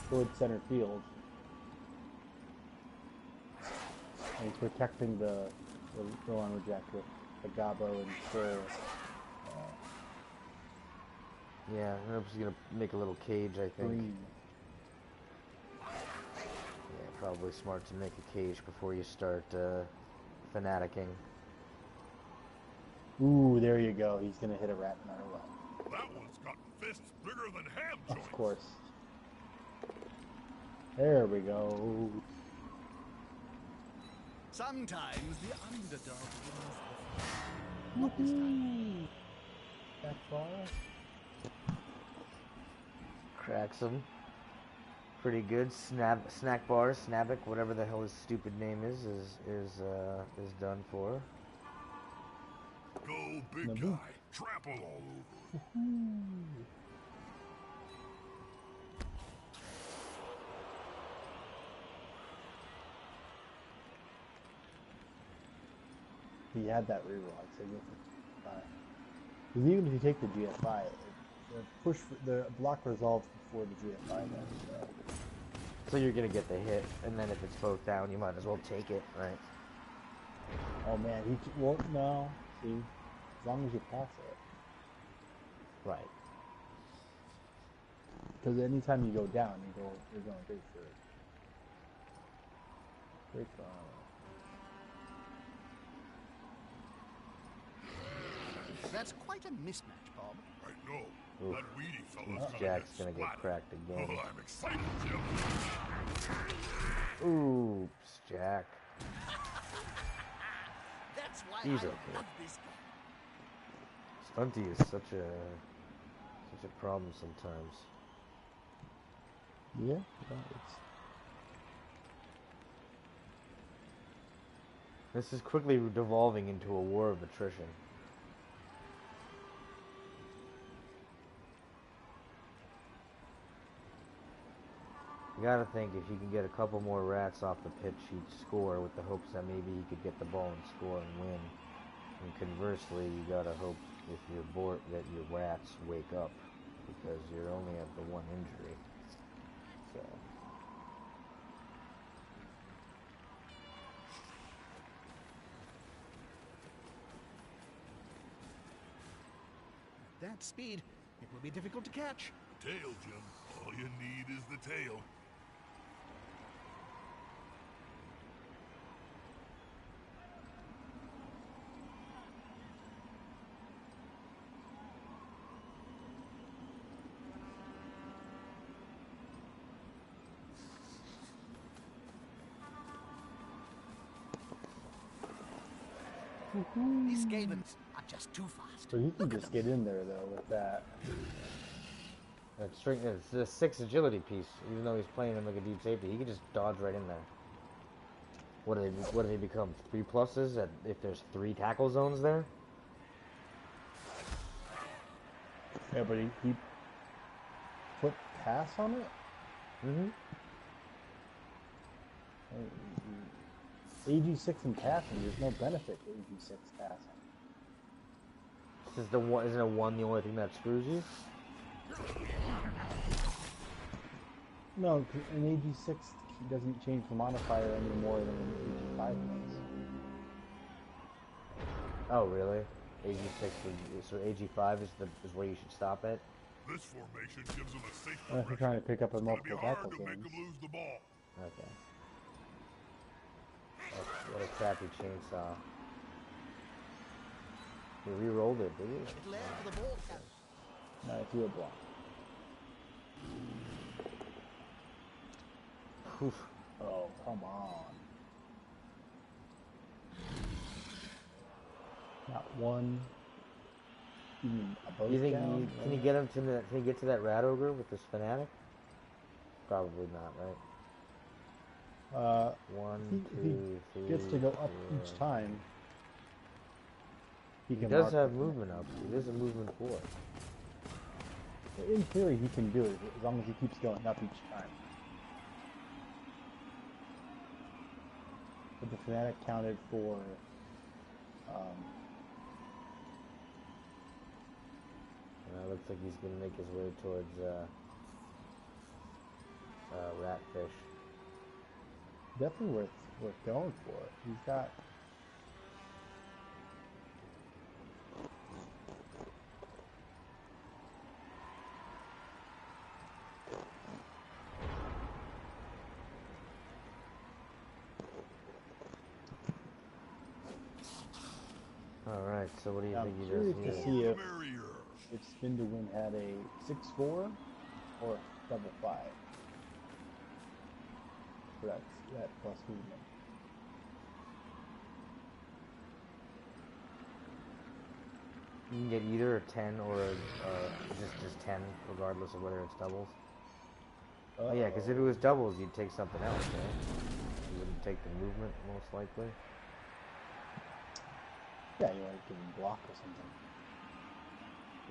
towards center field, and he's protecting the lumberjack with the gobbo and troll. Yeah, I hope he's gonna make a little cage. I think. Green. Yeah, probably smart to make a cage before you start fanaticking. Ooh, there you go. He's gonna hit a rat no matter what. That one's got fists bigger than ham joints. Of course. There we go. Sometimes the underdog wins. Woohoo! That far? Cracks him. Pretty good. Snack bar, Snabic, whatever the hell his stupid name is done for. Go, big guy. Trample all over. He had that reroll, so because even if you take the GFI, the block resolves before the GFI does. So you're gonna get the hit, and then if it's both down, you might as well take it, right? Oh man, no. See, as long as you pass it. Right. Because anytime you go down, you're going straight for it. Straight for That's quite a mismatch, Bob. I know. Oof. That weedy fella's Jack's gonna get get cracked again. Oh, I'm excited, Jim. Oops, Jack. That's why He's I okay. love this guy. Stunty is such a problem sometimes. Yeah, it's This is quickly devolving into a war of attrition. You gotta think if you can get a couple more rats off the pitch, he'd score with the hopes that maybe he could get the ball and score and win. And conversely, you gotta hope if you're bored that your rats wake up because you only have the one injury. So. That speed, it will be difficult to catch. Tail, Jim. All you need is the tail. These Skavens are just too fast. so he can Look at just them. get in there though with that. It's a 6 agility piece. Even though he's playing him like a deep safety, he can just dodge right in there. What do they become? 3 pluses if there's 3 tackle zones there? Yeah, but he put pass on it. Mm-hmm. AG6 and passing, there's no benefit to AG6 passing. Isn't a 1 the only thing that screws you? No, an AG6 doesn't change the modifier any more than an AG5 does. Oh, really? AG6, so AG5 is where you should stop it? This formation gives them a safe Unless you're trying to pick up a It's gonna be multiple hard tackle to make zones. them lose the ball. Okay. What a crappy chainsaw. You re-rolled it, did you? It'll end for the ball carrier. No, it's your block. Oof. Oh, come on. Not one. Even a both You think down? can you get him to can you get to that rat ogre with this fanatic? Probably not, right? 1, He 2, 3. gets to go up 4. each time. He can does mark have the- movement up. He is a movement 4. In theory, he can do it as long as he keeps going up each time. But the fanatic counted for. Looks like he's gonna make his way towards ratfish. Definitely worth going for. He's got. All right. So what do you I'm think he curious does to here? see The if merrier. Spin to Win had a 6-4 or a double 5 for that plus movement. You can get either a 10 or just 10, regardless of whether it's doubles. Oh yeah, because if it was doubles, you'd take something else, right? You wouldn't take the movement, most likely. Yeah, you want to give him block or something.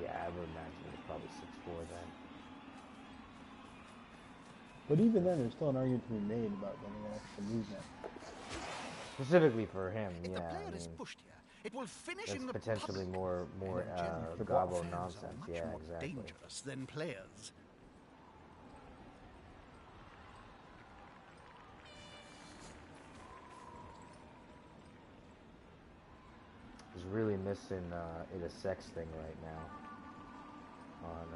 Yeah, I would imagine it's probably 6-4 then. But even then, there's still an argument to be made about getting an extra movement. Specifically for him, If the yeah. player I is mean, pushed here, it will finish that's in the potentially public. more And generally, gobbo fans nonsense. are much Yeah, more exactly. dangerous than players. He's really missing it a sex thing right now on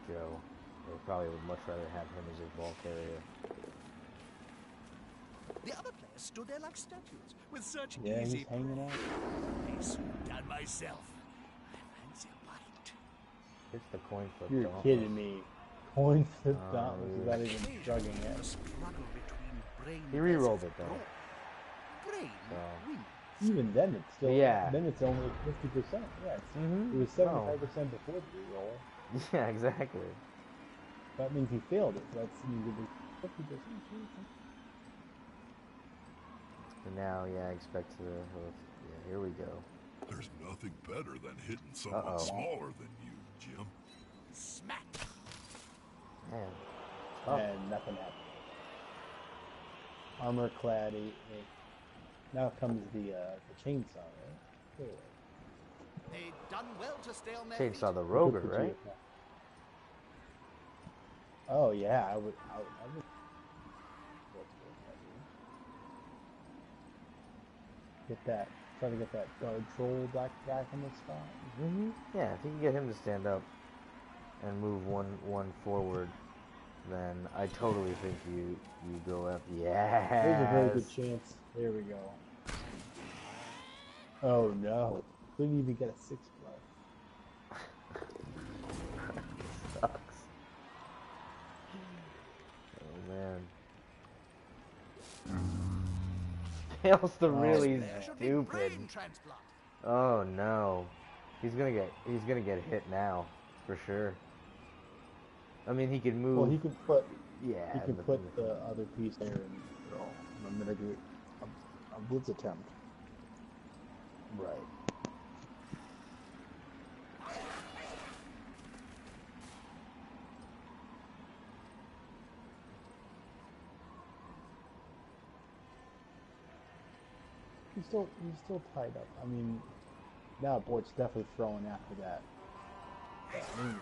Joe. They probably would much rather have him as his ball carrier. The other players stood there like statues, with such Yeah, easy he's hanging out. I swooped down myself. I fancy a bite. It's the coin flip. You're Dauntless. kidding me. Coin flip Dauntless without even Occasionally, shrugging the it. struggle between brain He re-rolled versus it, though. brawn. Brain So. wins. Even then, it's still. Yeah. Then it's only 50%. Yeah. Mm-hmm. It was 75% before the reroll. Yeah, exactly. That means he failed it. So that's means it was 50%. And now, yeah, I expect to. Yeah, here we go. There's nothing better than hitting someone Uh-oh. smaller than you, Jim. Smack. Man. Oh. And nothing happened. Armor clad. Now comes the chainsaw, right? Cool. They'd done well to stay on their Chainsaw feet. the Roger, right? Oh yeah, I would. Get that. Try to get that guard troll back in the spot. Mm-hmm. Yeah, if you can get him to stand up and move one forward, then I totally think you go up. Yes. There's a very good chance. There we go. Oh no! Couldn't even get a 6+. Sucks. Oh man. Fails the really There should be stupid. brain transplant. Oh no. He's gonna get hit now, for sure. I mean, he could move. Well, he could put. Yeah. He could put the other piece there and mitigate a blitz attempt. Right. He's still tied up. I mean, now Bort's definitely throwing after that. Move.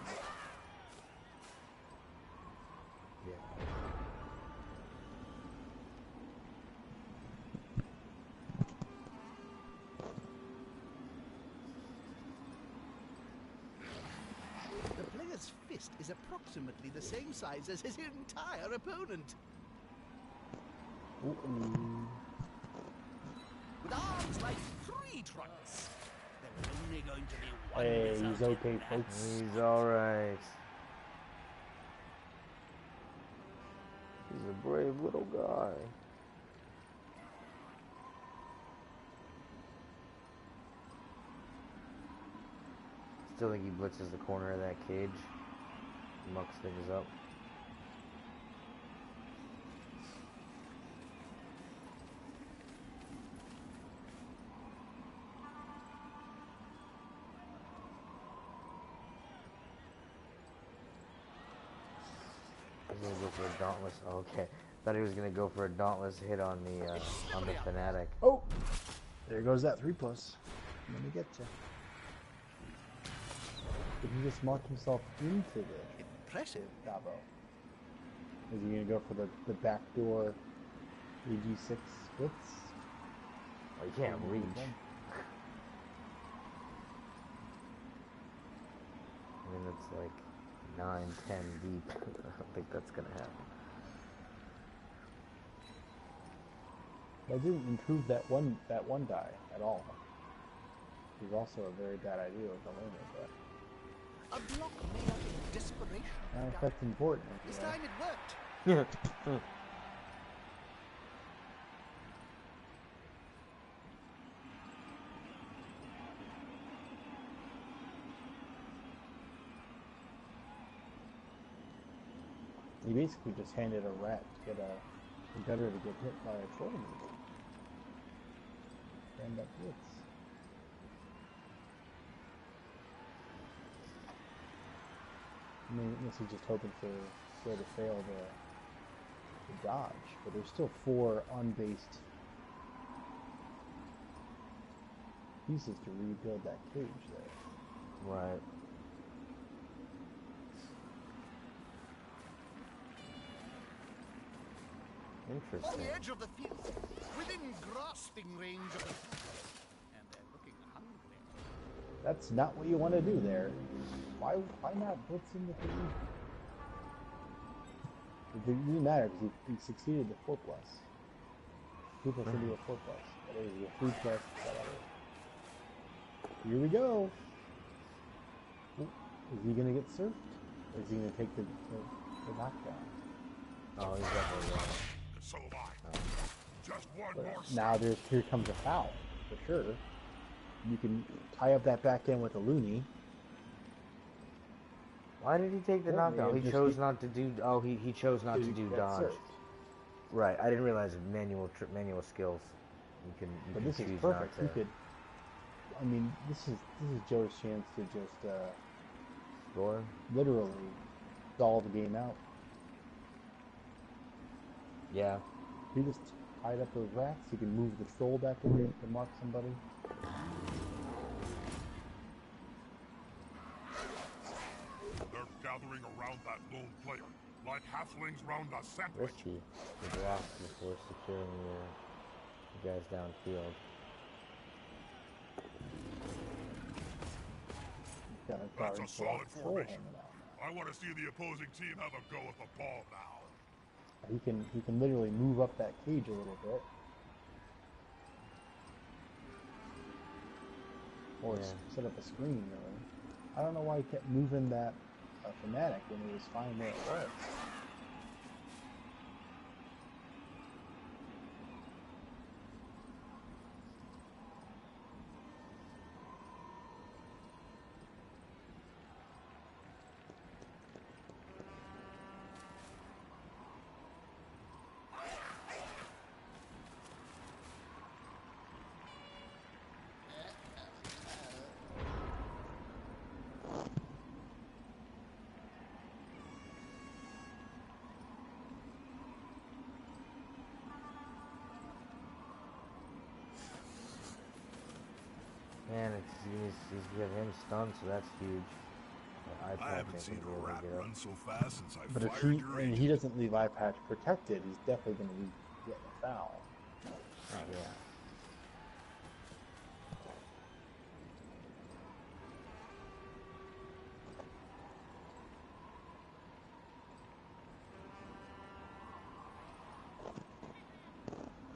Yeah. The player's fist is approximately the same size as his entire opponent. With arms like tree trunks. There was only going to be one Hey, result he's in okay, that. folks. He's alright. He's a brave little guy. Still think he blitzes the corner of that cage. Mucks things up. He's gonna go for a dauntless. Oh, okay, thought he was gonna go for a dauntless hit on the fanatic. Oh, there goes that 3+. Let me get you. Did he just mark himself into the Impressive. Dabo? Is he gonna go for the backdoor AG6 splits? Oh, you can't reach. I mean, it's like 9, 10 deep. I don't think that's gonna happen. That didn't improve that one die at all. It was also a very bad idea with the laner, but A block made up in desperation. I don't know if that's important. This you know? time it worked. Yeah. He basically just handed a rat to get a competitor to get hit by a troll move. Stand up blitz. I mean, this is just hoping for Slow to fail the dodge, but there's still 4 unbased pieces to rebuild that cage there. Right. On Interesting. the edge of the field, within grasping range of the and they're looking hungry. That's not what you want to do there. Why not blitz in the 3? It didn't matter because he succeeded the 4+. People should do a 4+. That is a 3+. Here we go. Ooh, is he gonna get surfed? Or is he gonna take the knockdown? Oh, he's definitely going. So am I. Just one But more now here comes a foul, for sure. You can tie up that back end with a loony. Why did he take the knockdown? He chose not to do. Oh, he chose not to do dodge. Surfed. Right. I didn't realize manual skills. You can But choose this is not perfect. to. He could. I mean, this is Joe's chance to just Score. literally stall the game out. Yeah. He just tied up those rats. He can move the troll back in here to mark somebody. They're gathering around that lone player, like halflings round a sandwich. Risky. The block before securing the guys downfield. Got a That's guard a solid troll formation. hanging out. I want to see the opposing team have a go at the ball now. He can literally move up that cage a little bit. Or set up a screen, really. I don't know why he kept moving that fanatic when it was fine where it was. Man, he's got him stunned, so that's huge. I haven't seen a rat run so fast since I But if fired your agent. he doesn't leave eye patch protected, he's definitely going to be getting a foul. Oh, yeah.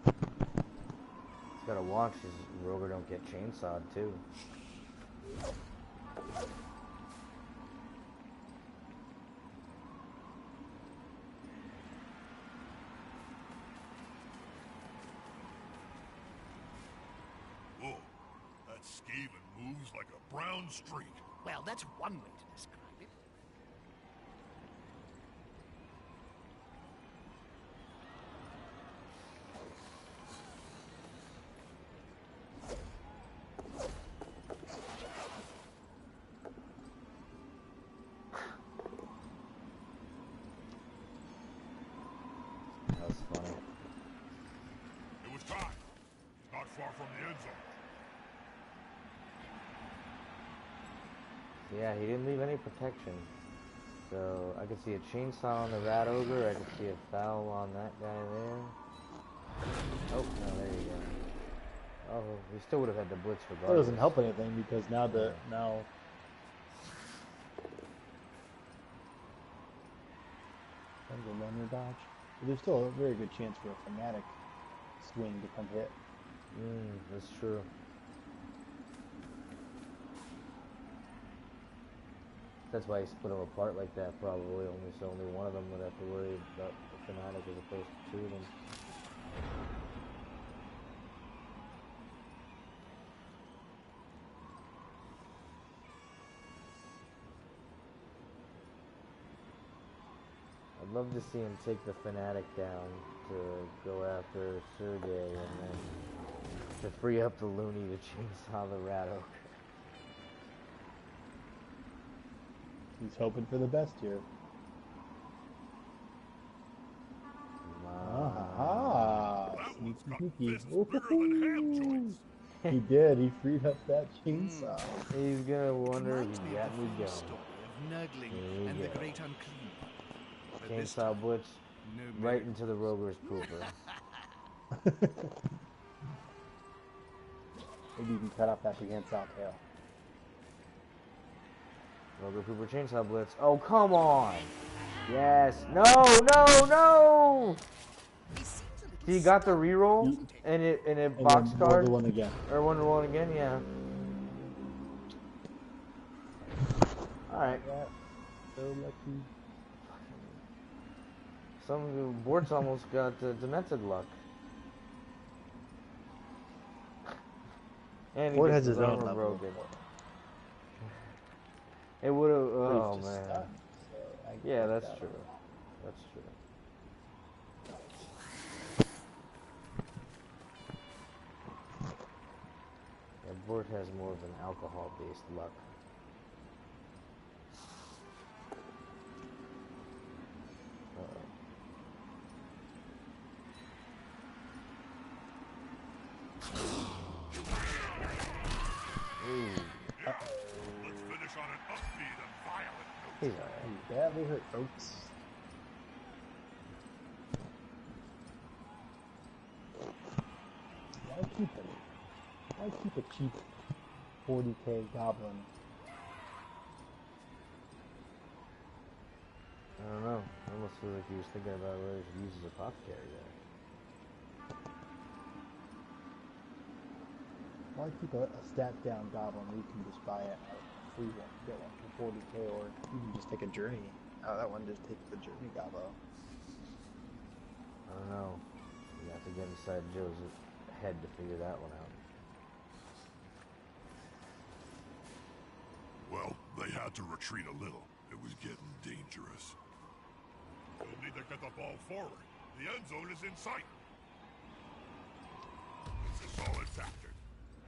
He's gotta watch his Roger don't get chainsawed, too. Whoa, that Skaven moves like a brown streak. Well, that's one way to describe it. That was funny. It was time. Not far from the end zone. Yeah, he didn't leave any protection. So I could see a chainsaw on the rat ogre. I could see a foul on that guy there. Oh, no, there you go. Oh, he still would have had the blitz regardless. That doesn't help anything because now now comes a runner dodge. But there's still a very good chance for a fanatic swing to come hit. That's true. That's why he split them apart like that, probably. Only one of them would have to worry about the fanatic as opposed to two of them. I'd love to see him take the fanatic down to go after Sergey and then to free up the loony to chainsaw the rat ogre. He's hoping for the best here. Ah, That sneaky, one's got sneaky. fists bigger than ham joints. He did. He freed up that chainsaw. He's gonna wonder if Reminds he me got of me the going. story of Nurgling Here we and go. the Great Unclean. But this Chainsaw time, blitz no right miracles. into the roger's pooper. Maybe you can cut off that prehensile tail. Roger pooper chainsaw blitz. Oh, come on! Yes! No! No! No! He seems a little So you got the reroll and it and then boxed roll card the one again. or one again, yeah. All right. Yeah, so lucky. Some Bort's almost got demented luck. And he Ford gets has his own armor level. broken. It would have. But he's Oh just man. stunned, so I Yeah, get that's that. true. That's true. Yeah, Bort has more of an alcohol-based luck. Ooh. Let's finish on an upbeat and violent note. He's alright. He's badly hurt, folks. Why keep a cheap 40k goblin? I don't know. I almost feel like he was thinking about whether he should use his apothecary there. Why keep a stat down goblin when you can just buy a free one, get one for 40k, or you can just take a journey. Oh, that one just takes the journey gobbo. I don't know. You have to get inside Joe's head to figure that one out. Well, they had to retreat a little. It was getting dangerous. You'll need to get the ball forward. The end zone is in sight. It's a solid tactic.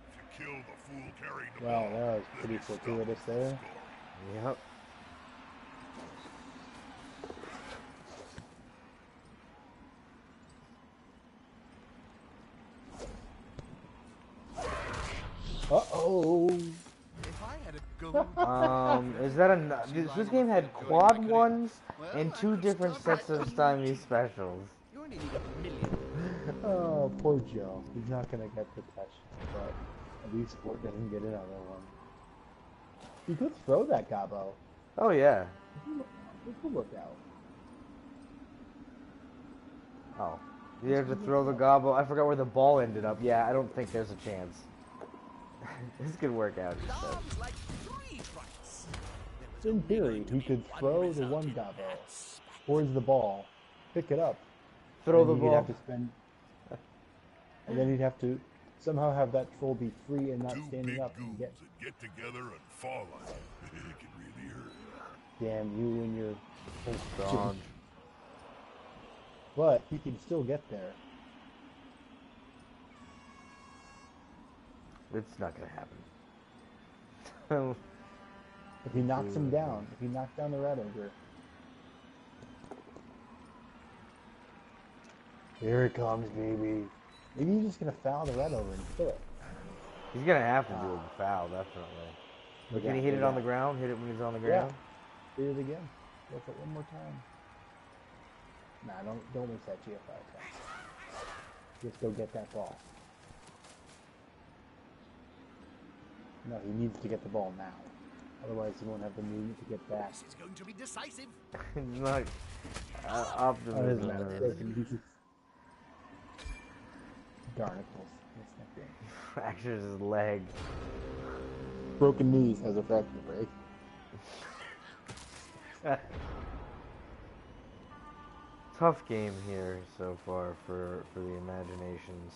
If you kill the fool carrying the Wow, ball, that was then pretty you stop fortuitous the there. score. Yep. Uh-oh! If I had a gold Is that a... This game had quad ones and two different sets of stymy specials. You only need a million. Oh, poor Joe. He's not gonna get the touch, but at least Ford doesn't get another one. He could throw that gobbo. Oh, yeah. It could work out. Oh. You have to throw the gobble. I forgot where the ball ended up. Yeah, I don't think there's a chance. This could work out, he said. Arms like tree trunks. In theory, he could throw the one gobbo towards the ball, pick it up, Throw and the he'd ball. have to spend, and then he'd have to somehow have that troll be free and not Two standing big up and goons get. that get together and fall on you. It can really hurt. Damn you and your Dodge. But he can still get there. It's not gonna happen. If he knocks him down, if he knocks down the rat ogre. Here it comes, baby. Maybe he's just gonna foul the rat ogre and kill it. He's gonna have to do a foul, definitely. But can he hit it on the ground? Hit it when he's on the ground? Yeah. Hit it again. Go for it one more time. Nah, don't waste that GFI time. Just go get that ball. No, he needs to get the ball now. Otherwise, he won't have the movement to get back. This is going to be decisive. Not optimism. Darn it, that's not good. Fractures his leg. Broken knees has a fracture break. Tough game here so far for the imaginations.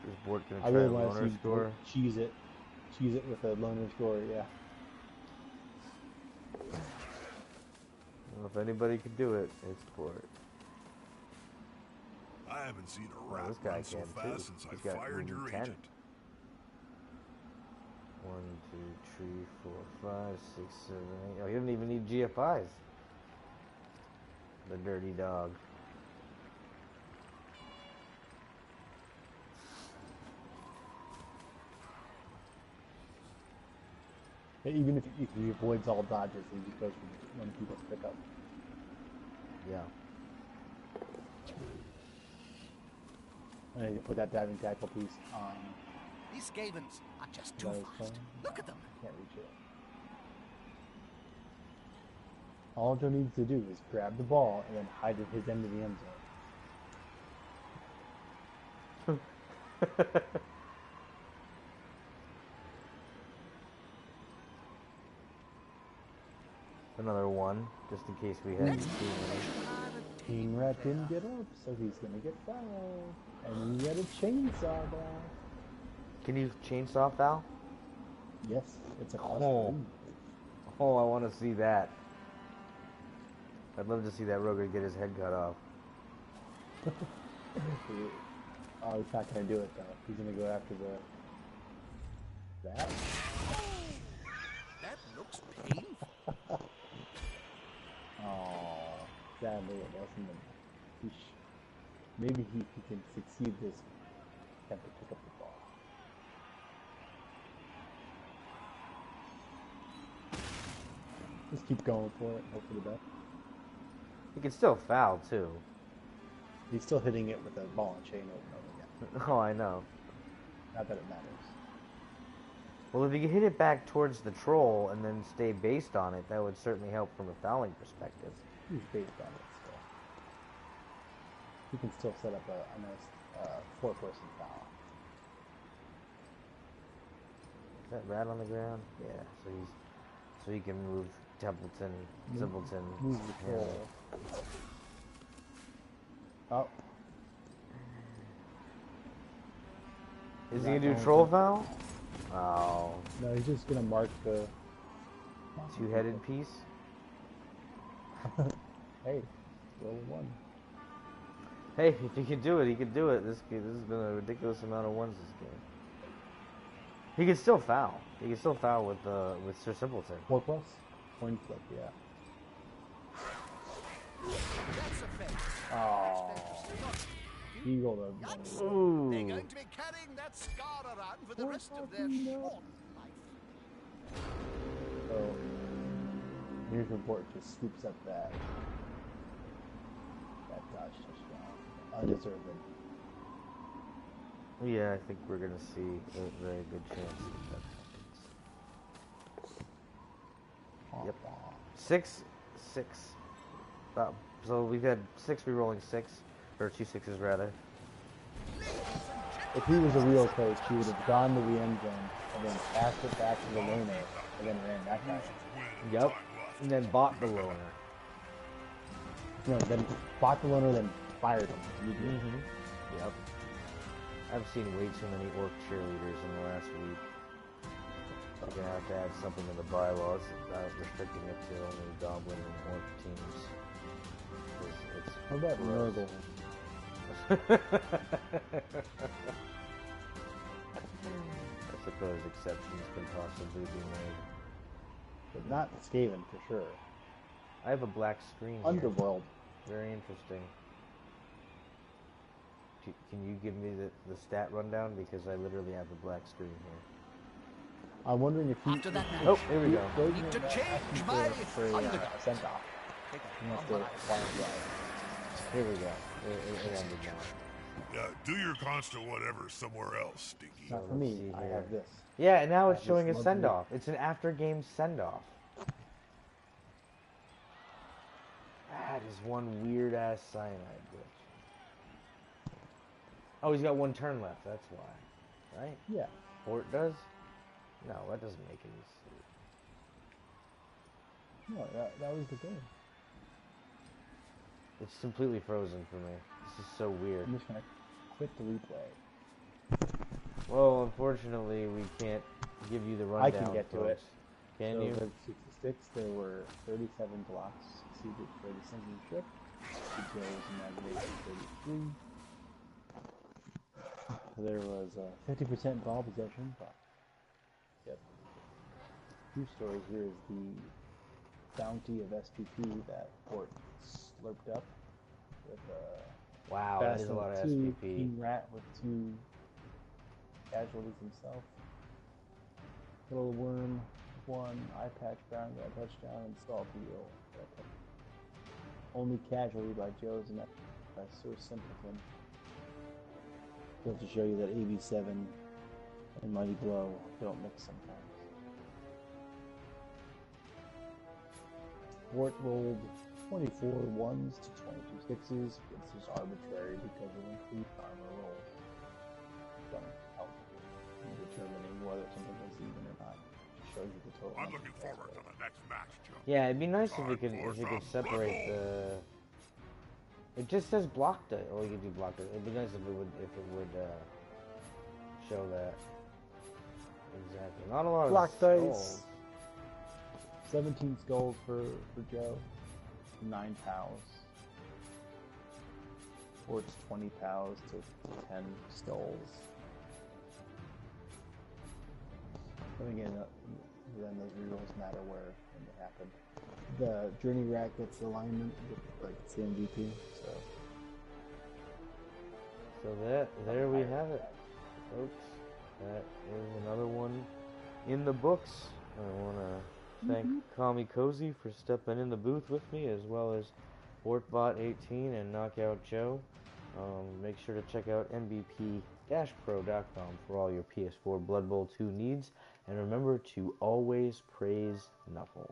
Is Bort gonna I try really a want to loner see score? cheese it with a loner score. Yeah. Well, if anybody could do it, it's Bort. I haven't seen a rat This guy run so can, too. fast since He's I got fired your movement 10. agent. 1, 2, 3, 4, 5, 6, 7, 8. Oh, he doesn't even need GFIs. The dirty dog. Even if he avoids all dodges, he just goes for one people pick up. Yeah. I need to put that diving tackle piece on. These Skavens are just too That is fast. fine. Look at them. Can't reach it. All Joe needs to do is grab the ball and then hide at his end of the end zone. Another one, just in case we had too many. King Rat didn't get up, so he's gonna get fouled. And he had a chainsaw back. Can you chainsaw foul? Yes, it's a plus Oh. 3. Oh, I want to see that. I'd love to see that Roger get his head cut off. Oh, he's not gonna do it though. He's gonna go after that. That looks painful. Oh, sadly it wasn't enough. Maybe he can succeed this attempt to pick up the ball. Just keep going for it, hope for the best. He can still foul too. He's still hitting it with a ball and chain over and over again. Oh, I know. Not that it matters. Well, if you could hit it back towards the troll and then stay based on it, that would certainly help from a fouling perspective. He's based on it still. He can still set up a nice 4-person foul. Is that Rat on the ground? Yeah. So he can move Simpleton. Move the troll. Oh. Is he gonna do troll foul? Oh. No, he's just gonna mark the Two-headed piece? Hey, roll 1. Hey, if he can do it, he can do it. This has been a ridiculous amount of ones this game. He can still foul. He can still foul with Sir Simpleton. 4+? Coin flip, yeah. That's a fail. Oh. He rolled a Yups. Ooh. They're going to be carrying that scar around for the rest of their short life. So, here's report just scoops up that dodge touchdown. Undeserved. Yeah, I think we're gonna see a very good chance that happens. Yep. 6. So we've had 6 re-rolling 6, or 2 6s rather. If he was a real coach, he would have gone to the end zone and then passed it back to the loner and then ran that guy. Yep. And then bought the loner. No, then bought the loner, then fired him. Yep. I've seen way too many orc cheerleaders in the last week. We're gonna have to add something to the bylaws about restricting it to only goblin and orc teams. It's How about gross. Nurgle? I suppose exceptions can possibly be made. But not Skaven for sure. I have a black screen here. Underworld. Very interesting. Can you give me the stat rundown? Because I literally have a black screen here. I'm wondering if he. After that match, Oh, here we go. need to change my for a send off. He wants to fire drive. Here we go. It ended now. Yeah, do your constant whatever somewhere else, Stinky. Not for let's me. see I here. have this. Yeah, and now it's I showing a just love send-off. It's an after-game send-off. That is one weird-ass cyanide glitch. Oh, he's got 1 turn left, that's why. Right? Yeah. Fort does? No, that doesn't make any sense. No, that was the game. It's completely frozen for me. This is so weird. I'm just gonna quit the replay. Well, unfortunately, we can't give you the rundown. I can get to it. folks. Can so you? The 66, there were 37 blocks succeeded for the sinking trip. The Joe's imagination 33. There was 50% ball possession. But, yep. Two stories here is the bounty of SPP that Fort slurped up with Wow, that Fast is a lot of and 2, SPP. King Rat with 2 casualties himself. Little Worm, 1, Eye Patch Brown got a touchdown, and Salt Wheel got a touchdown. Only casualty by Joe's and that by Sir Simpleton. Just to show you that AB7 and Mighty Blow don't mix sometimes. Fort rolled 24 1s to 22 6s. This is arbitrary because of increased armor rolls. don't help in determining whether something is even or not. It shows you the total. I'm looking forward to the next match, Joe. Yeah, it'd be nice if Time it could for some separate blood. the. It just says blocked it. Well, you could do blocked it. It'd be nice if it would show that. Exactly. Not a lot of Block skulls. dice. 17 skulls for Joe. 9 pals. Or it's 20 pals to 10 skulls. But again, then those rerolls matter where when they happen. The journey rack gets alignment, like it's the MVP. So there we have it, folks. That is another one in the books. I want to thank Kami Cozy for stepping in the booth with me, as well as Bortbot18 and Knockout Joe. Make sure to check out mbp-pro.com for all your PS4 Blood Bowl 2 needs. And remember to always praise Knuckle.